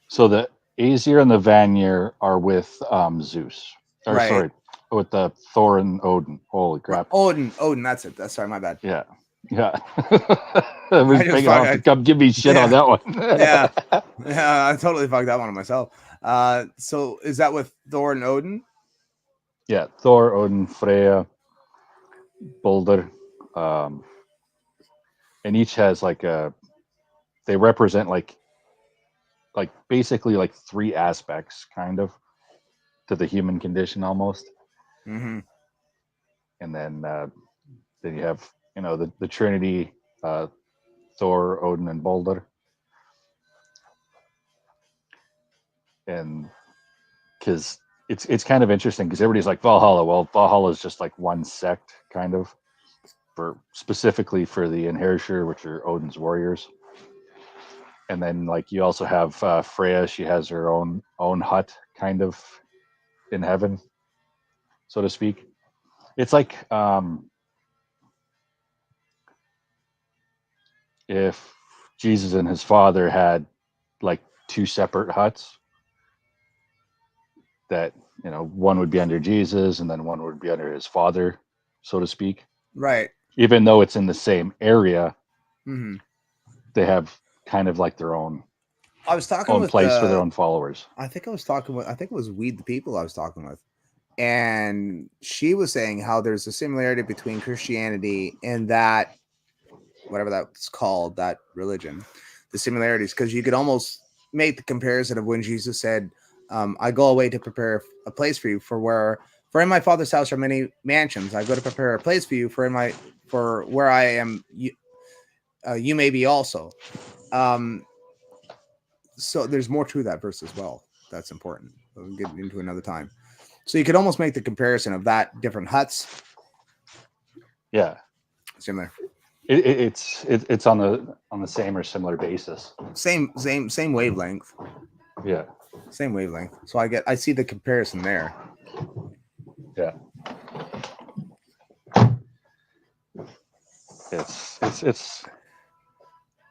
S21: So the Aesir and the Vanir are with Zeus. Or
S2: Right.
S21: sorry, with the Thor and Odin. Holy crap.
S2: Odin, that's it. That's sorry, my bad.
S21: Yeah. Yeah. I was
S2: just
S21: thinking, I'll have to come give me shit on that one.
S2: yeah. I totally fucked that one on myself. So is that with Thor and Odin?
S21: Yeah, Thor, Odin, Freya, Balder, and each has they represent like basically like 3 aspects kind of to the human condition almost.
S2: Mm-hmm.
S21: And then you have the Trinity, Thor, Odin, and Balder, and because it's kind of interesting because everybody's like Valhalla. Well, Valhalla is just like one sect kind of specifically for the Einherjar, which are Odin's warriors. And then like you also have Freya. She has her own hut kind of in heaven, so to speak. It's like if Jesus and his father had like 2 separate huts, that one would be under Jesus and then one would be under his father, so to speak.
S2: Right.
S21: Even though it's in the same area,
S2: Mm-hmm.
S21: they have kind of like their own
S2: I was talking
S21: own
S2: with
S21: place for their own followers.
S2: I think it was Weed the People I was talking with. And she was saying how there's a similarity between Christianity and that, whatever that's called, that religion, the similarities, because you could almost make the comparison of when Jesus said, I go away to prepare a place for you for in my Father's house are many mansions. I go to prepare a place for you for where I am, you may be also. So there's more to that verse as well. That's important. We'll get into another time. So you could almost make the comparison of that different huts.
S21: Yeah,
S2: similar.
S21: It's on the same or similar basis.
S2: Same wavelength.
S21: Yeah,
S2: same wavelength. So I see the comparison there.
S21: Yeah.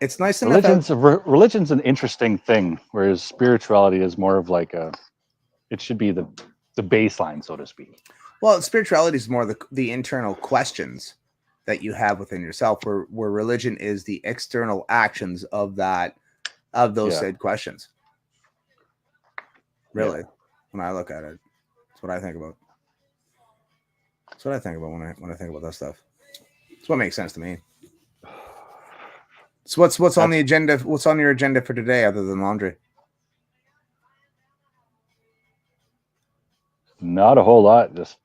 S2: It's nice enough.
S21: Religion's an interesting thing, whereas spirituality is more of like it should be the baseline, so to speak.
S2: Well, spirituality is more the internal questions that you have within yourself, where religion is the external actions of those said questions. Really, when I look at it, that's what I think about. That's what I think about when I think about that stuff. It's what makes sense to me. So what's on the agenda? What's on your agenda for today, other than laundry?
S21: Not a whole lot. Just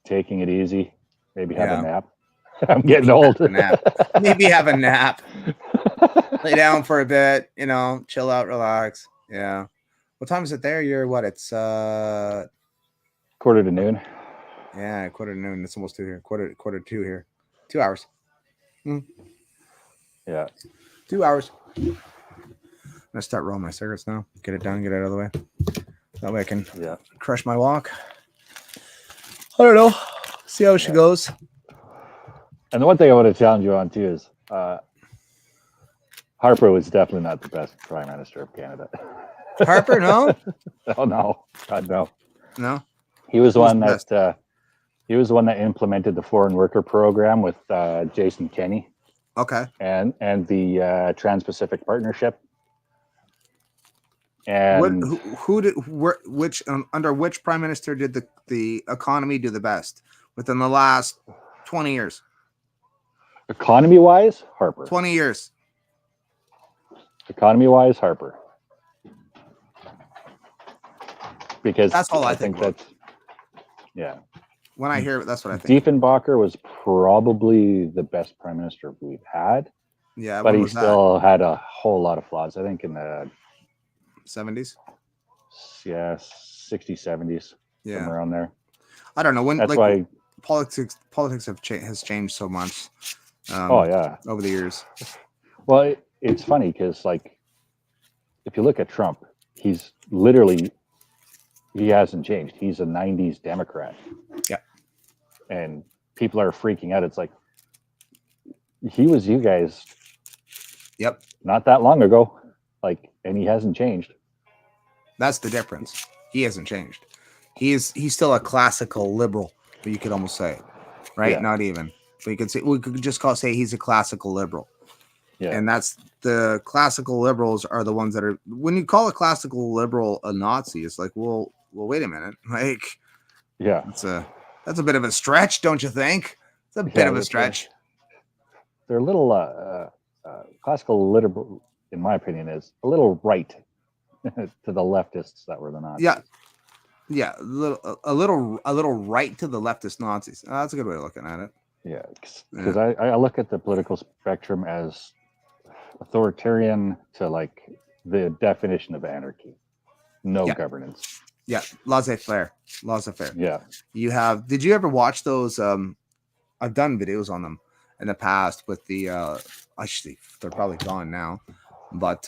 S21: taking it easy. Maybe have a nap. I'm getting old.
S2: Maybe have a nap. Lay down for a bit. Chill out, relax. Yeah. What time is it there? You're what? It's
S21: 1:45 to noon.
S2: Yeah, 1:45 to noon. It's almost 2 here. Quarter to 2 here. 2 hours.
S21: Yeah.
S2: 2 hours. I'm gonna start rolling my cigarettes now. Get it done. Get it out of the way. That way I can crush my walk. I don't know. See how she goes.
S21: And the one thing I want to challenge you on too is Harper was definitely not the best Prime Minister of Canada.
S2: Harper, no?
S21: Oh no. God no.
S2: No.
S21: He was the one that implemented the foreign worker program with Jason Kenney.
S2: Okay.
S21: And the Trans-Pacific Partnership. And
S2: under which prime minister did the economy do the best within the last 20 years?
S21: Economy-wise, Harper.
S2: 20 years.
S21: Economy-wise, Harper. Because
S2: that's all I think about.
S21: Yeah.
S2: When I hear it, that's what I think.
S21: Diefenbacher was probably the best prime minister we've had.
S2: Yeah,
S21: but
S2: when
S21: he
S2: was that?
S21: still had a whole lot of flaws. I think in the
S2: 70s.
S21: Yeah, 60s, 70s,
S2: Yeah.
S21: somewhere around there.
S2: I don't know when.
S21: That's
S2: like
S21: why.
S2: politics has changed so much.
S21: Oh yeah,
S2: over the years.
S21: Well, it's funny because like, if you look at Trump, he's literally, he hasn't changed. He's a 90s Democrat.
S2: Yeah.
S21: And people are freaking out. It's like, he was you guys.
S2: Yep.
S21: Not that long ago. Like, and he hasn't changed.
S2: That's the difference. He hasn't changed. He's still a classical liberal, but you could almost say, right?
S21: Yeah.
S2: Not even. But you could say, we could just say he's a classical liberal.
S21: Yeah.
S2: And that's the classical liberals are the ones that are, when you call a classical liberal a Nazi, it's like, well, wait a minute. Like,
S21: yeah,
S2: that's a bit of a stretch, don't you think? It's a bit of a stretch.
S21: They're a little classical liberal, in my opinion, is a little right to the leftists that were the Nazis.
S2: Yeah, a little right to the leftist Nazis. That's a good way of looking at it.
S21: Yeah, because I look at the political spectrum as authoritarian to like the definition of anarchy, no governance.
S2: Yeah, laissez-faire.
S21: Yeah.
S2: You have. Did you ever watch those? I've done videos on them in the past with the. Actually, they're probably gone now, but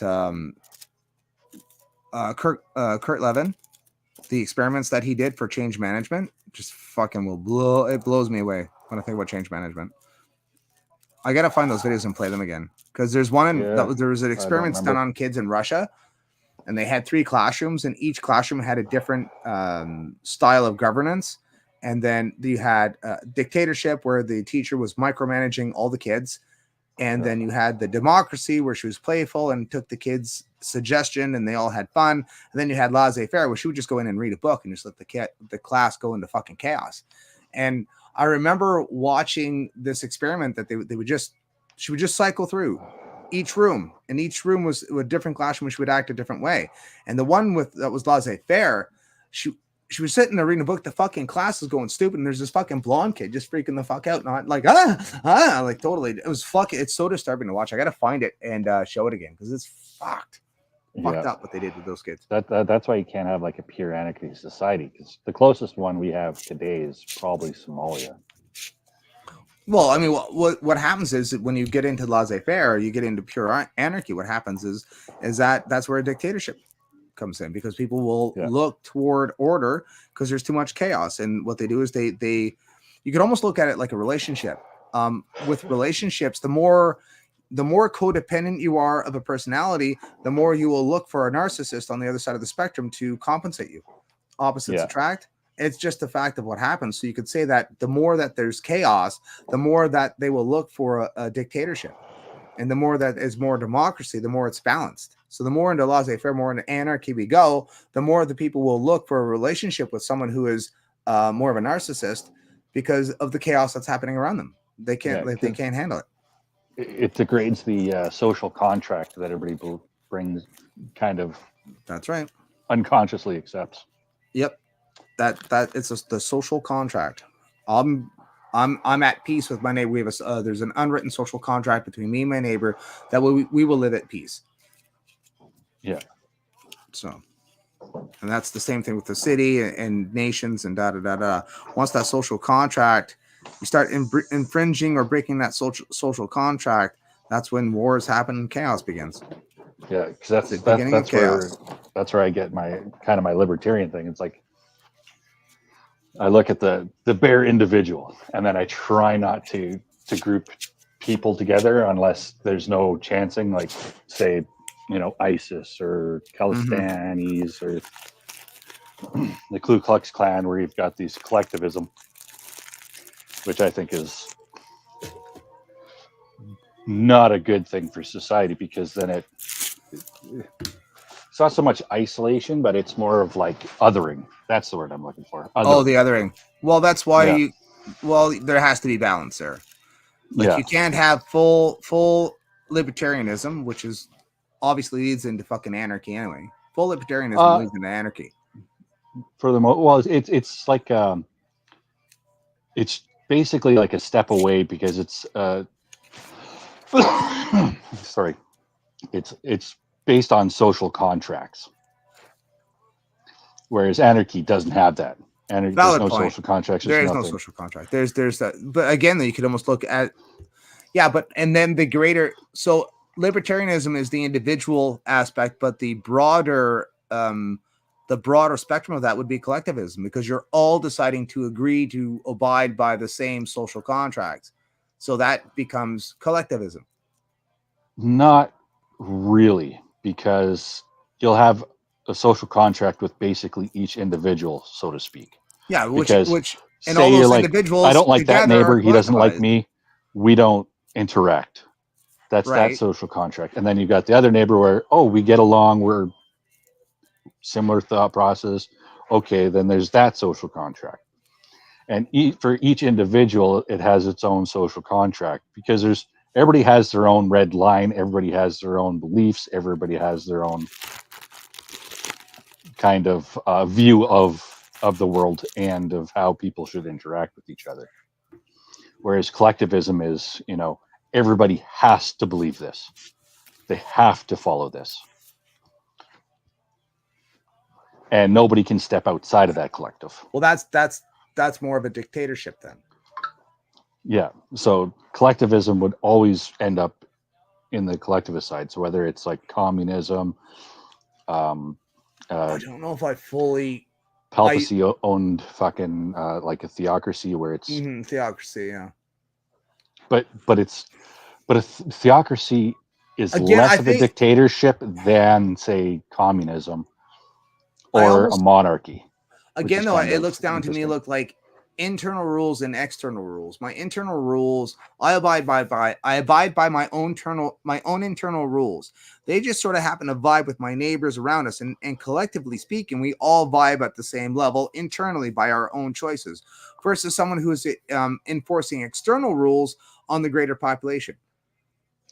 S2: Kurt Levin, the experiments that he did for change management, just fucking blows me away when I think about change management. I gotta find those videos and play them again because there's one there was an experiment done on kids in Russia, and they had 3 classrooms, and each classroom had a different style of governance. And then you had dictatorship where the teacher was micromanaging all the kids, and then you had the democracy where she was playful and took the kids' suggestion and they all had fun. And then you had laissez-faire where she would just go in and read a book and just let the class go into fucking chaos. And I remember watching this experiment that she would just cycle through each room, and each room was a different classroom, which would act a different way. And the one that was laissez-faire, she was sitting there reading a book, the fucking class was going stupid, and there's this fucking blonde kid just freaking the fuck out, not like like totally. It was fucking. It's so disturbing to watch. I gotta find it and show it again because it's fucked up what they did with those kids.
S21: That's why you can't have like a pure anarchy society, because the closest one we have today is probably Somalia.
S2: Well, I mean, what happens is that when you get into laissez-faire, you get into pure anarchy. What happens is that's where a dictatorship comes in, because people will look toward order because there's too much chaos. And what they do is they you could almost look at it like a relationship. With relationships, the more codependent you are of a personality, the more you will look for a narcissist on the other side of the spectrum to compensate you. Opposites attract. It's just the fact of what happens. So you could say that the more that there's chaos, the more that they will look for a dictatorship. And the more that is more democracy, the more it's balanced. So the more into laissez-faire, more into anarchy we go, the more the people will look for a relationship with someone who is more of a narcissist because of the chaos that's happening around them. They can't handle it.
S21: It degrades the social contract that everybody brings, kind of.
S2: That's right.
S21: Unconsciously accepts.
S2: Yep. That it's the social contract. I'm at peace with my neighbor. We have there's an unwritten social contract between me and my neighbor that we will live at peace.
S21: Yeah.
S2: So, and that's the same thing with the city and nations and da da da da. Once that social contract, you start infringing or breaking that social contract, that's when wars happen and chaos begins.
S21: Yeah, because that's where I get my kind of my libertarian thing. It's like, I look at the bare individual, and then I try not to group people together unless there's no chancing, like say, ISIS or Khalistanis or the Ku Klux Klan, where you've got these collectivism, which I think is not a good thing for society, because then it's not so much isolation, but it's more of like othering. That's the word I'm looking for. Othering.
S2: Oh, the othering. Well, that's why there has to be balance there. Like you can't have full libertarianism, which is obviously leads into fucking anarchy anyway. Full libertarianism leads into anarchy.
S21: For the it's like it's basically like a step away, because it's sorry, it's based on social contracts, whereas anarchy doesn't have that. Anarchy, there's
S2: Valid
S21: no
S2: point.
S21: social contracts.
S2: There
S21: There's
S2: is no
S21: nothing.
S2: social contract. There's that. But again, you could almost look at, yeah. But and then the greater. So libertarianism is the individual aspect, but the broader spectrum of that would be collectivism, because you're all deciding to agree to abide by the same social contracts. So that becomes collectivism.
S21: Not really, because you'll have a social contract with basically each individual, so to speak.
S2: Yeah, which and
S21: say
S2: all
S21: you're
S2: those
S21: like,
S2: individuals.
S21: I don't like that
S2: together
S21: neighbor.
S2: are
S21: He doesn't like
S2: collectivized.
S21: me. We don't interact. That's
S2: Right.
S21: that social contract. And then you've got the other neighbor where, oh, we get along. We're similar thought process. Okay, then there's that social contract. And for each individual, it has its own social contract, because everybody has their own red line. Everybody has their own beliefs. Everybody has their own kind of view of the world and of how people should interact with each other. Whereas collectivism is, everybody has to believe this. They have to follow this. And nobody can step outside of that collective.
S2: Well, that's more of a dictatorship then.
S21: Yeah. So collectivism would always end up in the collectivist side. So whether it's like communism,
S2: I don't know if I fully
S21: Palpacy owned fucking like a theocracy where it's
S2: theocracy, yeah.
S21: But a theocracy is
S2: Again,
S21: less
S2: I
S21: of a
S2: think-
S21: dictatorship than, say, communism or a monarchy.
S2: Again,
S21: is
S2: though,
S21: kind
S2: it
S21: of
S2: looks down to me
S21: interesting.
S2: look like internal rules and external rules. My internal rules, I abide by my own internal rules. They just sort of happen to vibe with my neighbors around us, and collectively speaking, we all vibe at the same level internally by our own choices. Versus someone who is enforcing external rules on the greater population,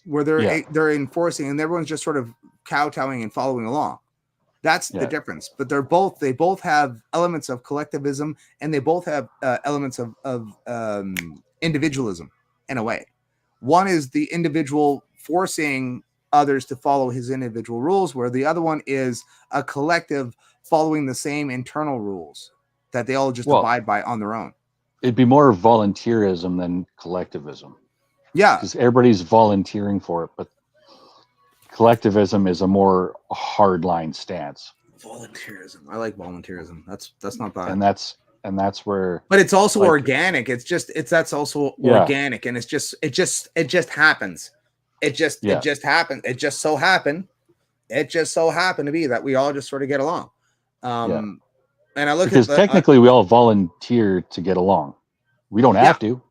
S2: where they're enforcing, and everyone's just sort of kowtowing and following along. That's the difference. But they both have elements of collectivism, and they both have elements of individualism in a way. One is the individual forcing others to follow his individual rules, where the other one is a collective following the same internal rules that they all just abide by on their own.
S21: It'd be more volunteerism than collectivism.
S2: Yeah.
S21: Because everybody's volunteering for it, but collectivism is a more hardline stance.
S2: Volunteerism. I like volunteerism. That's not bad.
S21: And that's where.
S2: But it's also
S21: like,
S2: organic. That's also organic, and it just happens. It just happened. It just so happened to be that we all just sort of get along. And I look
S21: because technically we all volunteer to get along. We don't have to,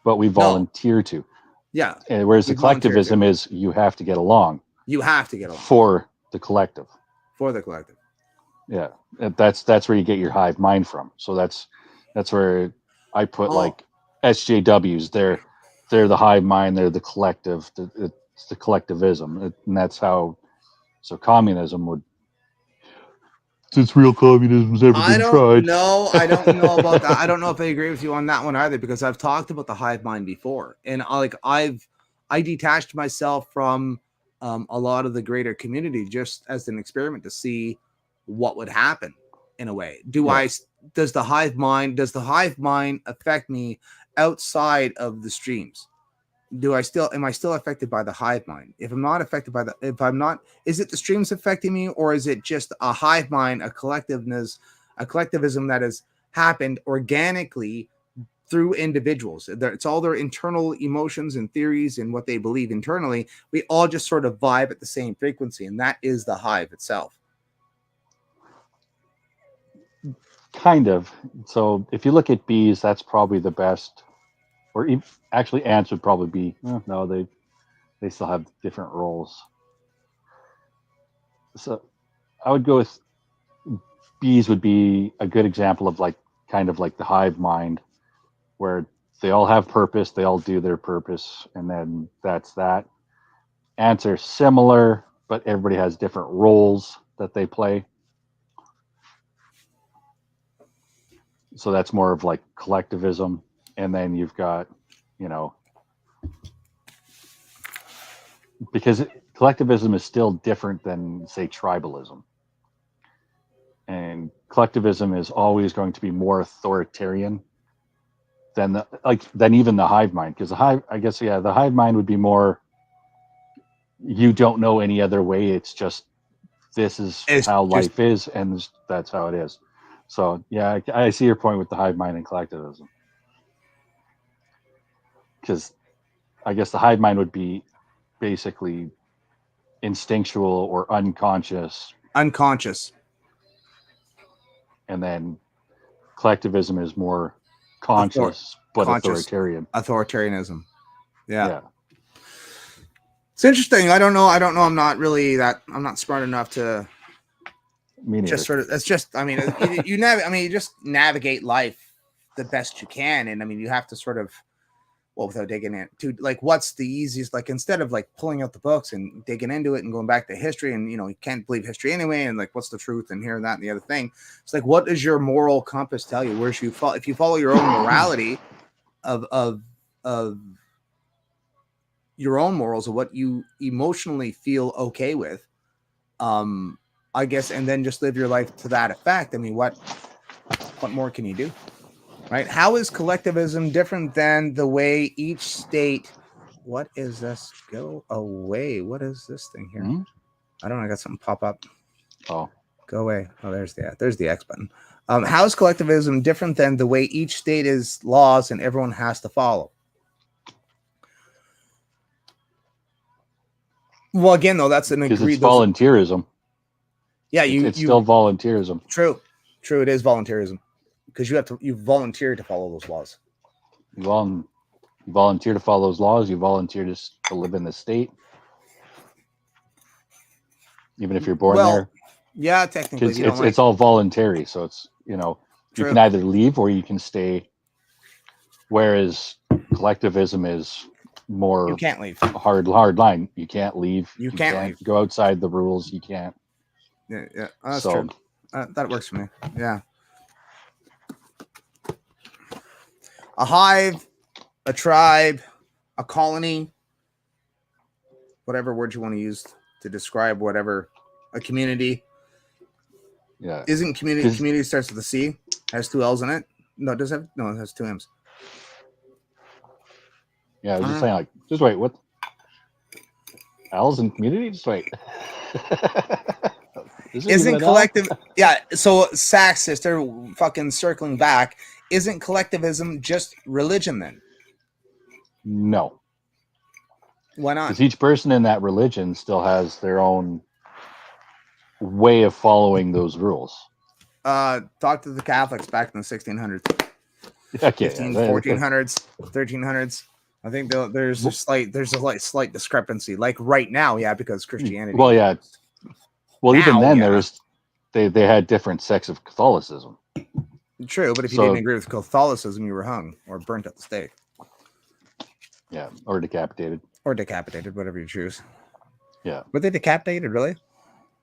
S21: but we volunteer to.
S2: Yeah.
S21: And whereas the collectivism is you have to get along.
S2: You have to get along
S21: for the collective.
S2: For the collective.
S21: Yeah, that's where you get your hive mind from. So that's where I put like SJWs. They're the hive mind. They're the collective. It's the collectivism, and that's how. So communism would. Since real communism's never been tried.
S2: No, I don't know about that. I don't know if I agree with you on that one either, because I've talked about the hive mind before, and I detached myself from a lot of the greater community just as an experiment to see what would happen. In a way, does the hive mind affect me outside of the streams? Am I still affected by the hive mind? If I'm not affected by is it the streams affecting me, or is it just a hive mind, a collectivism that has happened organically through individuals? It's all their internal emotions and theories and what they believe internally. We all just sort of vibe at the same frequency, and that is the hive itself.
S21: Kind of. So if you look at bees, that's probably the best. Or actually, ants would probably be. No, they still have different roles. So I would go with bees would be a good example of kind of like the hive mind, where they all have purpose, they all do their purpose, and then that's that. Ants are similar, but everybody has different roles that they play. So that's more of like collectivism. And then you've got, because collectivism is still different than, say, tribalism. And collectivism is always going to be more authoritarian than than even the hive mind. Because the hive mind would be more, you don't know any other way. It's just, this is how life is, and that's how it is. So yeah, I see your point with the hive mind and collectivism. Because I guess the hive mind would be basically instinctual or unconscious.
S2: Unconscious.
S21: And then collectivism is more conscious, but authoritarian.
S2: Authoritarianism. Yeah. It's interesting. I don't know. I'm not smart enough to just sort of, it's just, I mean, you just navigate life the best you can. And I mean, you have to sort of, well, without digging into like, what's the easiest, like, instead of like pulling out the books and digging into it and going back to history and, you can't believe history anyway. And like, what's the truth and here and that and the other thing. It's like, what does your moral compass tell you? Where should you fall? If you follow your own morality of your own morals of what you emotionally feel okay with, I guess, and then just live your life to that effect. I mean, what more can you do? Right? How is collectivism different than the way each state? What is this? Go away. What is this thing here? I don't know. I got something pop up.
S21: Oh,
S2: go away. Oh, there's the X button. How is collectivism different than the way each state is laws and everyone has to follow? Well, again, though, that's an agreed.
S21: It's volunteerism.
S2: Yeah,
S21: it's still volunteerism.
S2: True. It is volunteerism because you volunteer to follow those laws.
S21: You volunteer to follow those laws. You volunteer to live in the state, even if you're born there.
S2: Yeah, technically,
S21: it's all voluntary. So it's you can either leave or you can stay. Whereas collectivism is more,
S2: you can't leave.
S21: Hard line. You can't leave.
S2: You can't
S21: go outside the rules. You can't.
S2: Yeah, that's true. That works for me. Yeah. A hive, a tribe, a colony, whatever word you want to use to describe whatever, a community.
S21: Yeah.
S2: Isn't community? Community starts with a C, has two L's in it. No, it has two M's.
S21: Yeah, I was just saying, just wait, what? L's in community? Just wait.
S2: Isn't collective? Yeah. So, Sax sister, fucking circling back. Isn't collectivism just religion then?
S21: No.
S2: Why not?
S21: Because each person in that religion still has their own way of following those rules.
S2: Talk to the Catholics back in the 1600s.
S21: Okay,
S2: 1400s, 1300s. I think there's a slight discrepancy. Like right now, yeah, because Christianity.
S21: Well, yeah. Well,
S2: now,
S21: even then, they had different sects of Catholicism.
S2: True, but if you didn't agree with Catholicism, you were hung or burnt at the stake.
S21: Yeah, or decapitated.
S2: Or decapitated, whatever you choose.
S21: Yeah.
S2: Were they decapitated, really?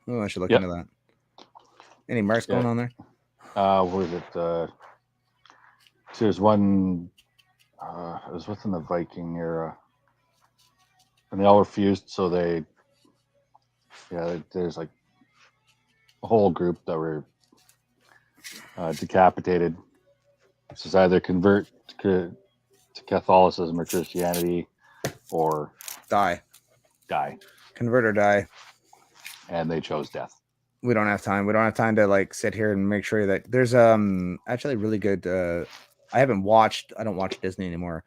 S2: Oh, I should look into that. Any marks going on there?
S21: What is it? There's one. It was within the Viking era, and they all refused. So there's like a whole group that were decapitated. It's just either convert to Catholicism or Christianity, or
S2: die. Convert or die.
S21: And they chose death.
S2: We don't have time. We don't have time to like sit here and make sure that there's actually really good. I don't watch Disney anymore.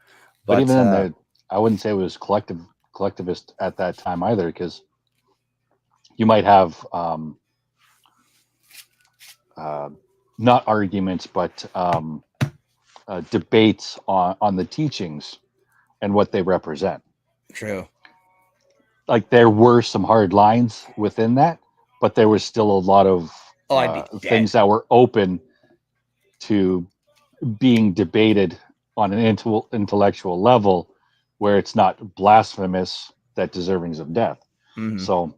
S21: But even then, I wouldn't say it was collectivist at that time either, because you might have not arguments, but debates on the teachings and what they represent.
S2: True.
S21: Like there were some hard lines within that, but there was still a lot of things that were open to being debated on an intellectual level where it's not blasphemous that deserving of death.
S2: Mm-hmm.
S21: So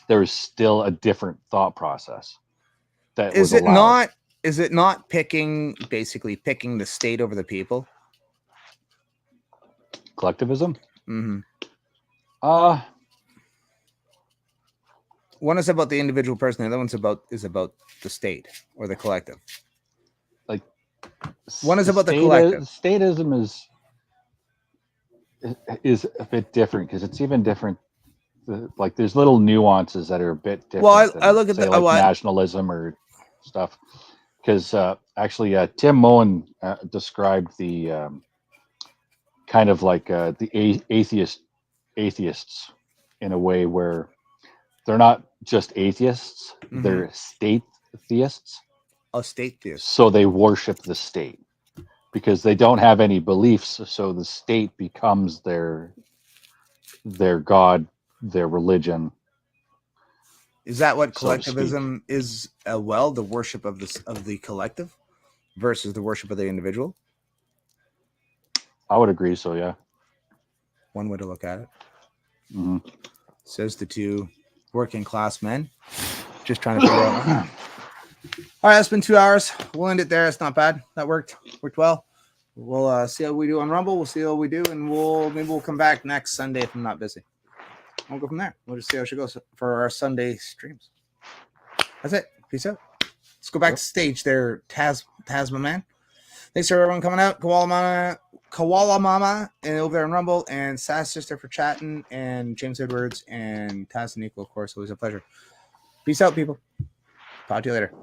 S21: there is still a different thought process. That
S2: is it not? Is it not basically picking the state over the people?
S21: Collectivism?
S2: Mm-hmm. One is about the individual person. The other one's about the state or the collective.
S21: Like
S2: one is about the collective.
S21: Statism is a bit different because it's even different. Like there's little nuances that are a bit different.
S2: Well, I
S21: than,
S2: look at
S21: say,
S2: the
S21: like nationalism or stuff. Because actually, Tim Moen described the kind of like the atheists in a way where they're not just atheists; they're state theists.
S2: Oh, state theists.
S21: So they worship the state because they don't have any beliefs. So the state becomes their god, their religion.
S2: Is that what collectivism is? Well, the worship of the collective versus the worship of the individual.
S21: I would agree. So yeah,
S2: one way to look at it. Says the two working class men, just trying to figure out. All right, it's been 2 hours. We'll end it there. It's not bad. That worked well. We'll see how we do on Rumble. We'll see how we do, and maybe we'll come back next Sunday if I'm not busy. We'll go from there. We'll just see how she goes for our Sunday streams. That's it. Peace out. Let's go back to stage there, Tasma man. Thanks for everyone coming out. Koala Mama, and over there in Rumble, and Sass Sister for chatting, and James Edwards and Taz and Nico, of course. Always a pleasure. Peace out, people. Talk to you later.